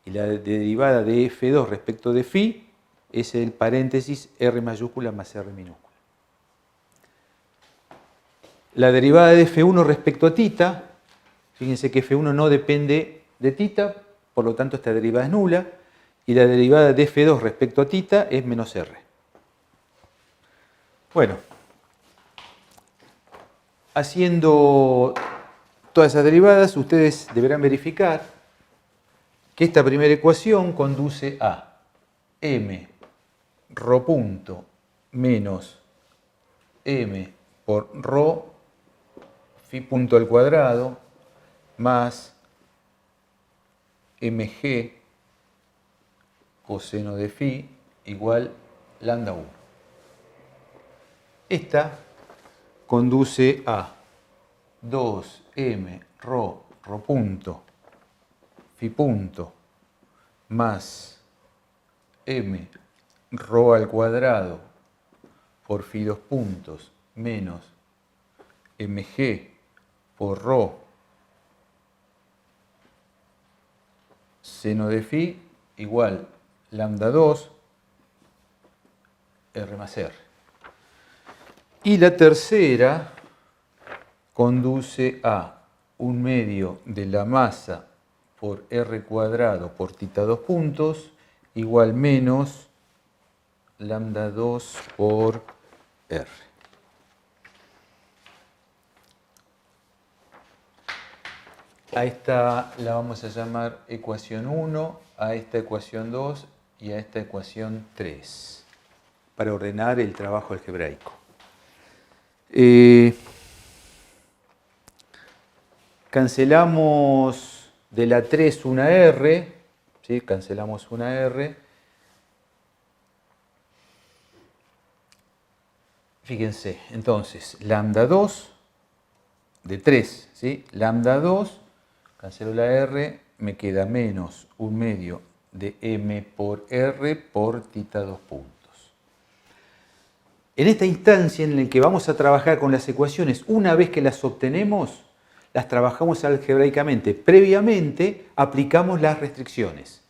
Y la derivada de F2 respecto de phi es el paréntesis R mayúscula más R minúscula. La derivada de F1 respecto a θ, fíjense que F1 no depende de θ, por lo tanto esta derivada es nula. Y la derivada de F2 respecto a θ es menos R. Bueno, haciendo todas esas derivadas, ustedes deberán verificar que esta primera ecuación conduce a m ρ punto menos m por ρ phi punto al cuadrado más mg coseno de phi igual lambda 1. Esta conduce a 2m ρ punto phi punto más m ρ al cuadrado por phi 2 puntos menos mg por ρ seno de phi igual lambda 2 R más R. Y la tercera conduce a 1/2 de la masa por R cuadrado por θ 2 puntos igual menos lambda 2 por R. A esta la vamos a llamar ecuación 1, a esta ecuación 2 y a esta ecuación 3. para ordenar el trabajo algebraico. Cancelamos de la 3 una R, ¿sí? Cancelamos una R. Fíjense, entonces, lambda 2 de 3, ¿sí? Lambda 2, cancelo la R, me queda menos 1/2 de m por r por tita 2 puntos. En esta instancia en la que vamos a trabajar con las ecuaciones, una vez que las obtenemos, las trabajamos algebraicamente. Previamente aplicamos las restricciones.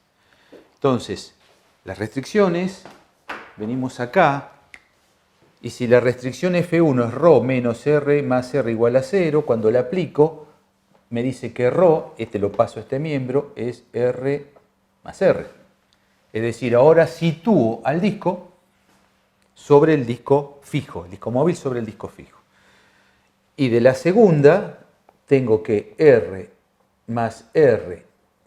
Entonces, las restricciones, venimos acá, y si la restricción F1 es ρ menos R más R igual a 0, cuando la aplico, me dice que ρ, lo paso a este miembro, es R más R. Es decir, ahora sitúo al disco sobre el disco fijo, el disco móvil sobre el disco fijo. Y de la segunda, tengo que R más R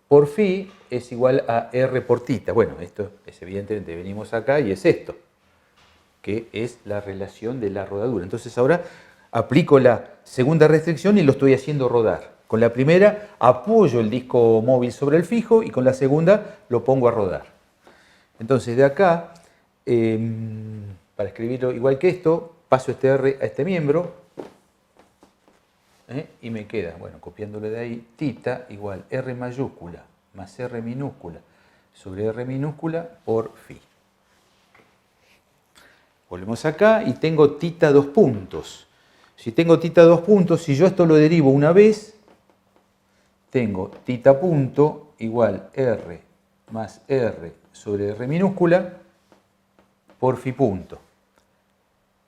por phi es igual a R por tita. Bueno, esto es evidentemente, venimos acá y es esto, que es la relación de la rodadura. Entonces ahora aplico la segunda restricción y lo estoy haciendo rodar. Con la primera apoyo el disco móvil sobre el fijo y con la segunda lo pongo a rodar. Entonces de acá, para escribirlo igual que esto, paso este R a este miembro y me queda, bueno, copiándole de ahí, tita igual R mayúscula más R minúscula sobre R minúscula por phi. Volvemos acá y tengo tita 2 puntos. Si tengo tita 2 puntos, si yo esto lo derivo una vez, tengo tita punto igual R más R sobre R minúscula por phi punto.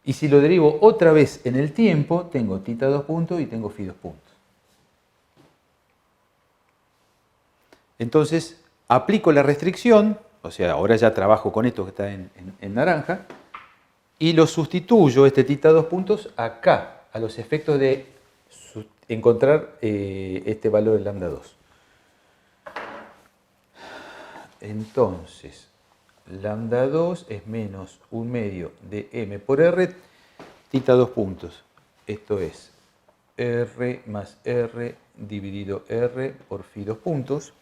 Y si lo derivo otra vez en el tiempo, tengo tita 2 puntos y tengo phi 2 puntos. Entonces, aplico la restricción, o sea, ahora ya trabajo con esto que está en naranja, y lo sustituyo, este tita 2 puntos, acá, a los efectos de encontrar este valor de lambda 2. Entonces, lambda 2 es menos 1/2 de m por r, tita 2 puntos. Esto es r más r dividido r por phi 2 puntos.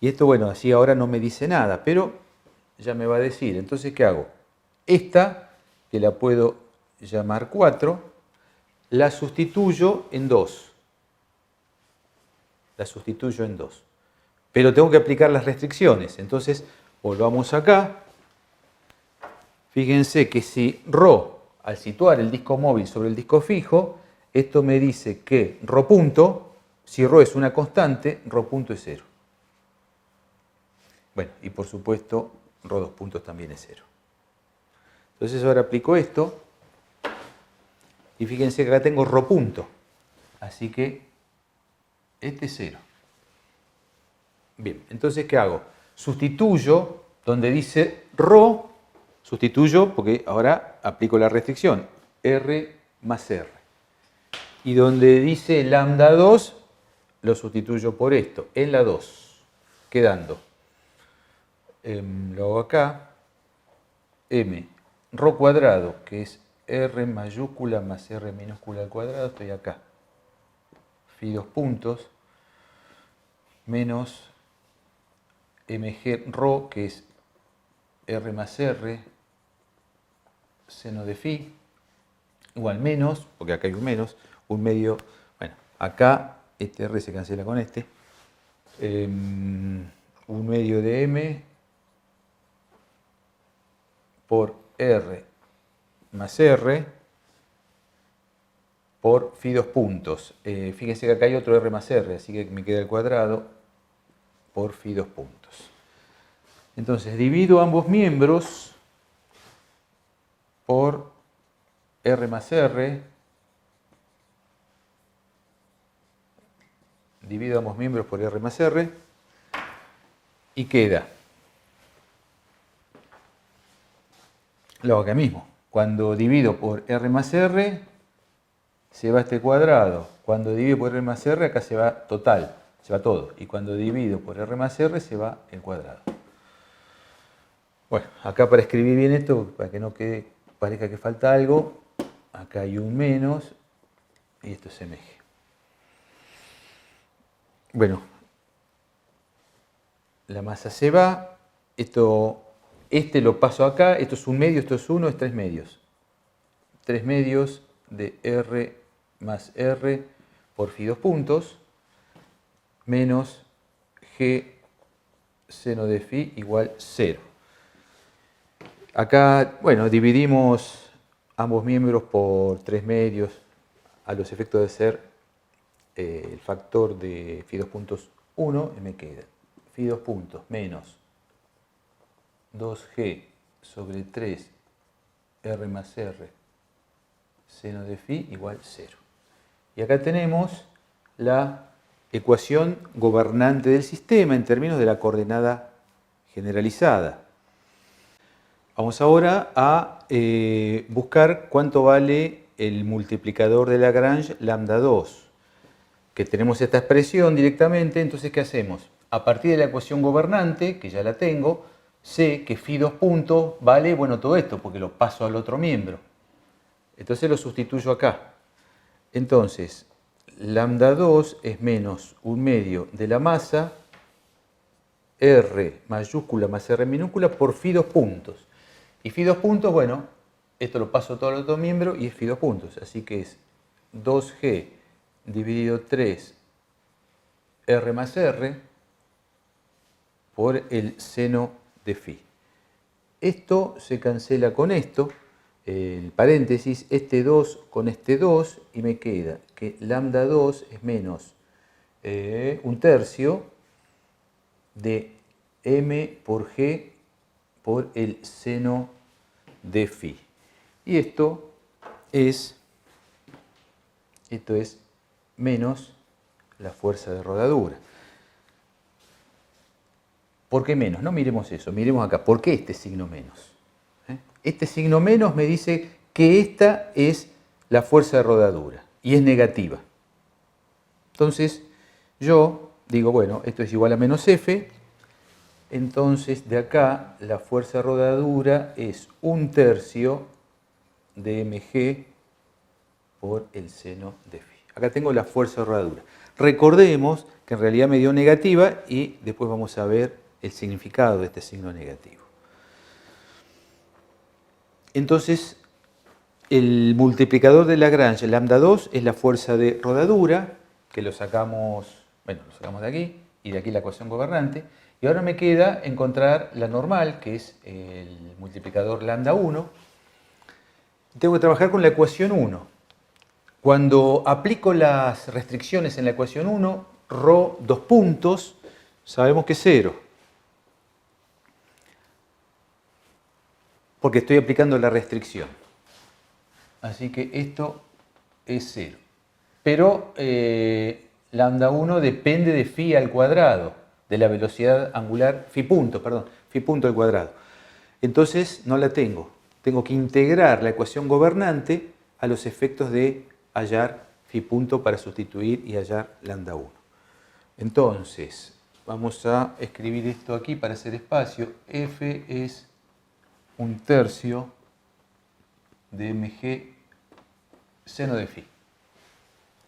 Y esto, bueno, así ahora no me dice nada, pero ya me va a decir. Entonces, ¿qué hago? Esta, que la puedo llamar 4, la sustituyo en 2. La sustituyo en 2. Pero tengo que aplicar las restricciones. Entonces, volvamos acá. Fíjense que si ρ, al situar el disco móvil sobre el disco fijo, esto me dice que ρ punto, si ρ es una constante, ρ punto es 0. Bueno, y por supuesto, ρ 2 puntos también es 0. Entonces ahora aplico esto y fíjense que acá tengo ρ punto. Así que este es 0. Bien, entonces ¿qué hago? Sustituyo donde dice ρ, sustituyo porque ahora aplico la restricción, R más R. Y donde dice lambda 2, lo sustituyo por esto, en la 2, quedando, lo hago acá, m ρ cuadrado, que es R mayúscula más R minúscula al cuadrado, estoy acá, phi 2 puntos, menos mg ρ, que es R más R, seno de phi, igual menos, porque acá hay un menos, 1/2, bueno, acá este R se cancela con este, 1/2 de m por R más R por phi 2 puntos. Fíjense que acá hay otro R más R, así que me queda el cuadrado por phi 2 puntos. Entonces divido ambos miembros por R más R. Divido ambos miembros por R más R. Y queda. Lo hago acá mismo. Cuando divido por R más R, se va este cuadrado. Cuando divido por R más R, acá se va total. Se va todo. Y cuando divido por R más R, se va el cuadrado. Bueno, acá para escribir bien esto, para que no quede, parezca que falta algo, acá hay un menos y esto es mg. Bueno, la masa se va, este lo paso acá, esto es un medio, esto es 1, es 3 medios. 3 medios de R más R por phi 2 puntos, menos G seno de phi igual 0. Acá, bueno, dividimos ambos miembros por 3 medios a los efectos de ser el factor de phi 2 puntos 1 y me queda phi 2 puntos menos 2G sobre 3 R más R seno de phi igual 0. Y acá tenemos la ecuación gobernante del sistema en términos de la coordenada generalizada. Vamos ahora a buscar cuánto vale el multiplicador de Lagrange lambda 2, que tenemos esta expresión directamente. Entonces, ¿qué hacemos? A partir de la ecuación gobernante, que ya la tengo, sé que phi 2 puntos vale, bueno, todo esto, porque lo paso al otro miembro. Entonces lo sustituyo acá. Entonces, lambda 2 es menos 1 medio de la masa, R mayúscula más R minúscula por phi 2 puntos. Y phi 2 puntos, bueno, esto lo paso todo al otro miembro y es phi 2 puntos. Así que es 2G dividido 3 R más R por el seno de phi. Esto se cancela con esto, el paréntesis, este 2 con este 2, y me queda que lambda 2 es menos 1/3 de m por g por el seno de phi. Y esto es menos la fuerza de rodadura. ¿Por qué menos? No miremos eso, miremos acá. ¿Por qué este signo menos? Este signo menos me dice que esta es la fuerza de rodadura y es negativa. Entonces yo digo, bueno, esto es igual a menos F. Entonces de acá la fuerza de rodadura es 1/3 de mg por el seno de phi. Acá tengo la fuerza de rodadura. Recordemos que en realidad me dio negativa y después vamos a ver el significado de este signo negativo. Entonces, el multiplicador de Lagrange, lambda 2, es la fuerza de rodadura, que lo sacamos de aquí, y de aquí la ecuación gobernante. Y ahora me queda encontrar la normal, que es el multiplicador lambda 1. Tengo que trabajar con la ecuación 1. Cuando aplico las restricciones en la ecuación 1, ρ 2 puntos, sabemos que es 0. Porque estoy aplicando la restricción. Así que esto es 0. Pero lambda 1 depende de phi al cuadrado, de la velocidad angular, phi punto al cuadrado. Entonces no la tengo. Tengo que integrar la ecuación gobernante a los efectos de hallar phi punto para sustituir y hallar lambda 1. Entonces, vamos a escribir esto aquí para hacer espacio. F es 1/3 de mg seno de phi.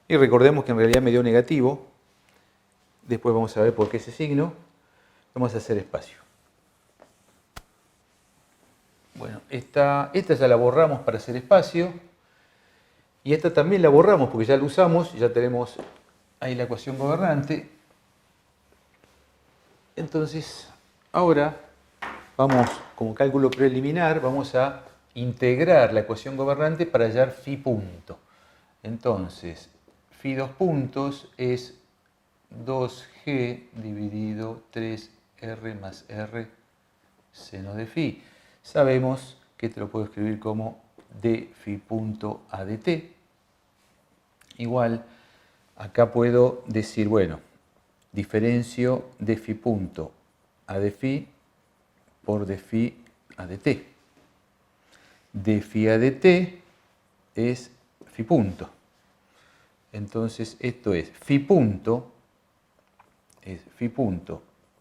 Y recordemos que en realidad me dio negativo. Después vamos a ver por qué ese signo. Vamos a hacer espacio. Bueno, esta ya la borramos para hacer espacio. Y esta también la borramos porque ya la usamos. Ya tenemos ahí la ecuación gobernante. Entonces, ahora vamos, como cálculo preliminar, vamos a integrar la ecuación gobernante para hallar phi punto. Entonces, phi 2 puntos es 2G dividido 3R más R seno de phi. Sabemos que te lo puedo escribir como d phi punto a dt. Igual, acá puedo decir, bueno, diferencio d phi punto a d phi por d phi a dt. D phi a dt es phi punto. Entonces esto es phi punto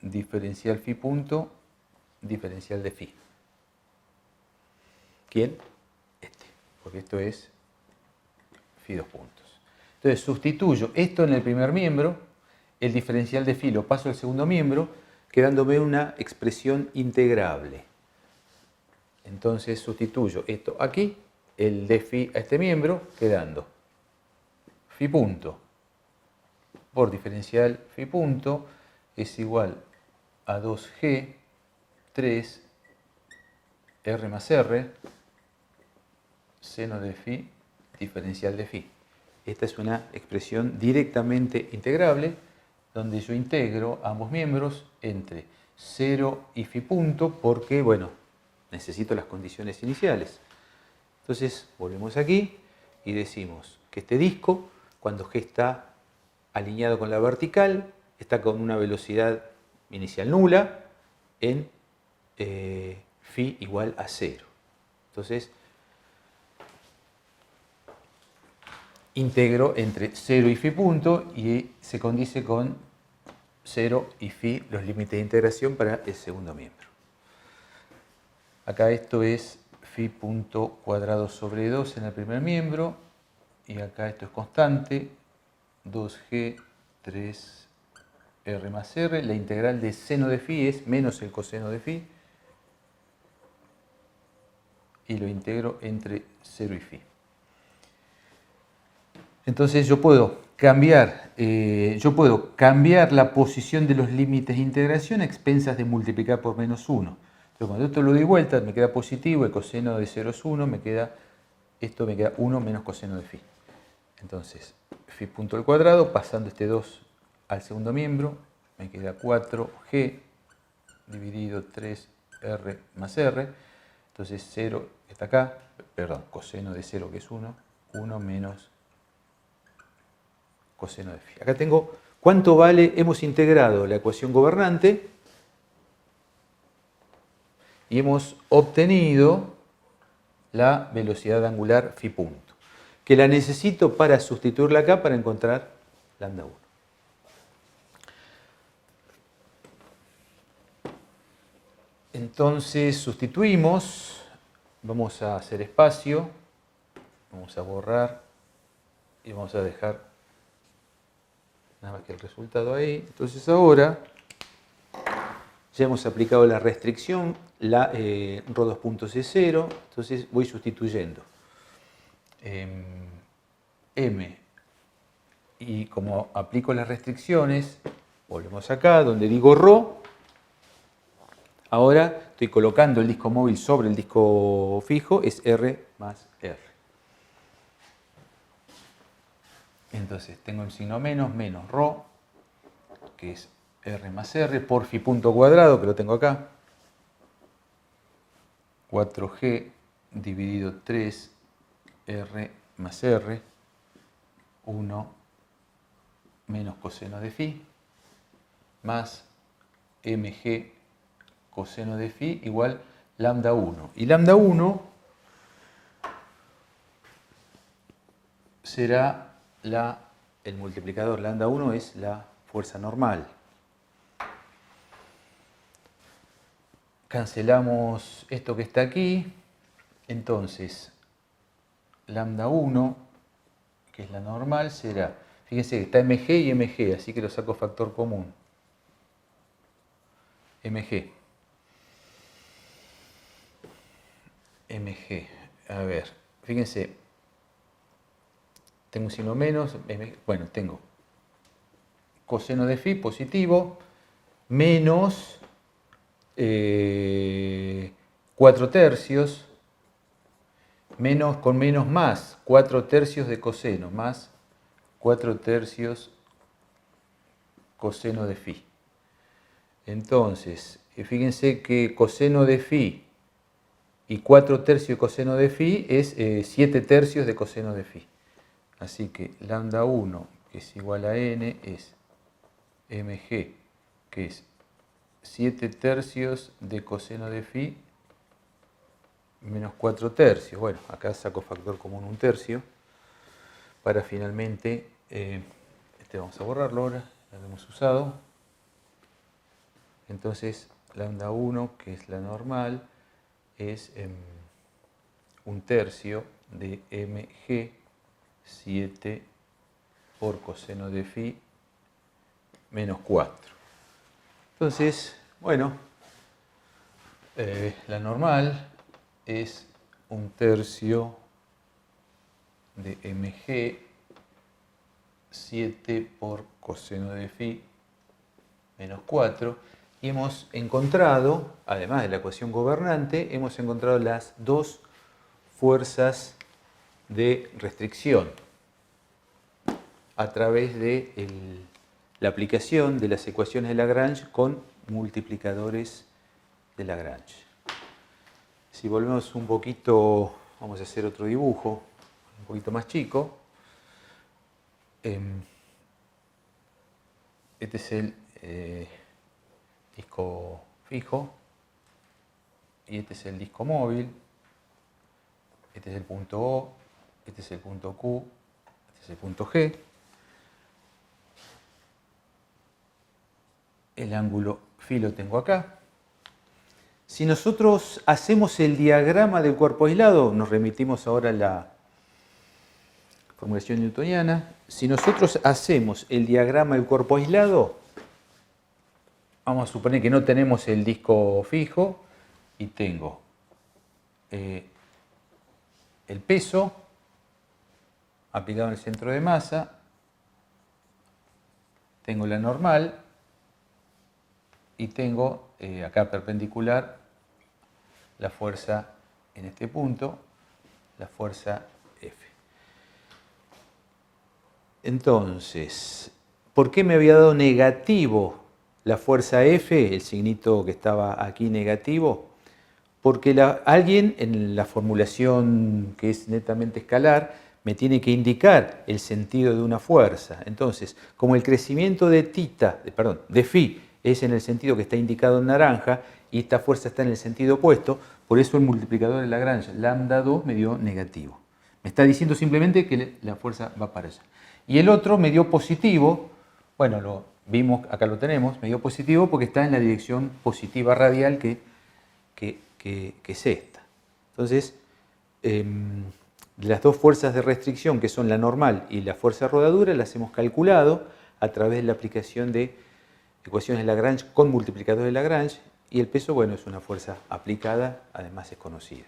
diferencial phi punto diferencial de phi. ¿Quién? Este, porque esto es phi 2 puntos. Entonces sustituyo esto en el primer miembro, el diferencial de phi lo paso al segundo miembro, quedándome una expresión integrable. Entonces sustituyo esto aquí, el de phi a este miembro, quedando phi punto por diferencial phi punto es igual a 2g 3 r más r seno de phi diferencial de phi. Esta es una expresión directamente integrable donde yo integro ambos miembros entre 0 y phi punto porque, bueno, necesito las condiciones iniciales. Entonces volvemos aquí y decimos que este disco, cuando g está alineado con la vertical, está con una velocidad inicial nula en phi igual a 0. Entonces, integro entre 0 y phi punto y se condice con 0 y phi los límites de integración para el segundo miembro. Acá esto es phi punto cuadrado sobre 2 en el primer miembro y acá esto es constante, 2g 3r más r. La integral de seno de phi es menos el coseno de phi y lo integro entre 0 y phi. Entonces yo puedo cambiar la posición de los límites de integración a expensas de multiplicar por menos 1. Entonces cuando esto lo doy vuelta me queda positivo, el coseno de 0 es 1, esto me queda 1 menos coseno de phi. Entonces, phi punto al cuadrado, pasando este 2 al segundo miembro, me queda 4g dividido 3r más r. Entonces 0 está acá, perdón, coseno de 0 que es 1, 1 menos coseno de phi. Acá tengo cuánto vale, hemos integrado la ecuación gobernante y hemos obtenido la velocidad angular phi punto, que la necesito para sustituirla acá para encontrar lambda 1. Entonces sustituimos, vamos a hacer espacio, vamos a borrar y vamos a dejar nada más que el resultado ahí. Entonces ahora ya hemos aplicado la restricción, la ρ 2 puntos es 0, entonces voy sustituyendo m y como aplico las restricciones, volvemos acá donde digo ρ. Ahora estoy colocando el disco móvil sobre el disco fijo, es R más R. Entonces tengo el signo menos, menos ρ, que es R más R, por phi punto cuadrado, que lo tengo acá. 4g dividido 3r más r, 1 menos coseno de phi, más mg coseno de phi igual lambda 1. Y lambda 1 será el multiplicador. Lambda 1 es la fuerza normal. Cancelamos esto que está aquí. Entonces, lambda 1, que es la normal, será, fíjense que está mg y mg, así que lo saco factor común. mg. mg. A ver, fíjense, tengo un signo menos, bueno, tengo coseno de phi positivo, menos 4 tercios, menos con menos más 4 tercios de coseno, más 4 tercios coseno de phi. Entonces, fíjense que coseno de phi y 4 tercios de coseno de phi es 7 tercios de coseno de phi. Así que lambda 1, que es igual a n, es mg, que es 7 tercios de coseno de phi menos 4 tercios. Bueno, acá saco factor común 1 tercio para finalmente, este vamos a borrarlo ahora, ya lo hemos usado. Entonces lambda 1, que es la normal, es un tercio de mg 7 por coseno de phi menos 4. Entonces, bueno, la normal es un tercio de mg 7 por coseno de phi menos 4. Y hemos encontrado, además de la ecuación gobernante, hemos encontrado las dos fuerzas de restricción a través de la aplicación de las ecuaciones de Lagrange con multiplicadores de Lagrange. Si volvemos un poquito, vamos a hacer otro dibujo, un poquito más chico. Este es el disco fijo y este es el disco móvil. Este es el punto O, este es el punto Q, este es el punto G. El ángulo phi lo tengo acá. Si nosotros hacemos el diagrama del cuerpo aislado, nos remitimos ahora a la formulación newtoniana. Si nosotros hacemos el diagrama del cuerpo aislado, vamos a suponer que no tenemos el disco fijo y tengo el peso aplicado en el centro de masa, tengo la normal y tengo acá perpendicular la fuerza en este punto, la fuerza F. Entonces, ¿por qué me había dado negativo la fuerza F, el signito que estaba aquí negativo? Porque alguien en la formulación que es netamente escalar me tiene que indicar el sentido de una fuerza. Entonces, como el crecimiento de phi es en el sentido que está indicado en naranja y esta fuerza está en el sentido opuesto, por eso el multiplicador de Lagrange, lambda 2, me dio negativo. Me está diciendo simplemente que la fuerza va para allá. Y el otro me dio positivo, bueno, lo vimos, acá lo tenemos, me dio positivo porque está en la dirección positiva radial que es esta. Entonces, las dos fuerzas de restricción, que son la normal y la fuerza de rodadura, las hemos calculado a través de la aplicación de ecuaciones de Lagrange con multiplicador de Lagrange, y el peso, bueno, es una fuerza aplicada, además es conocida.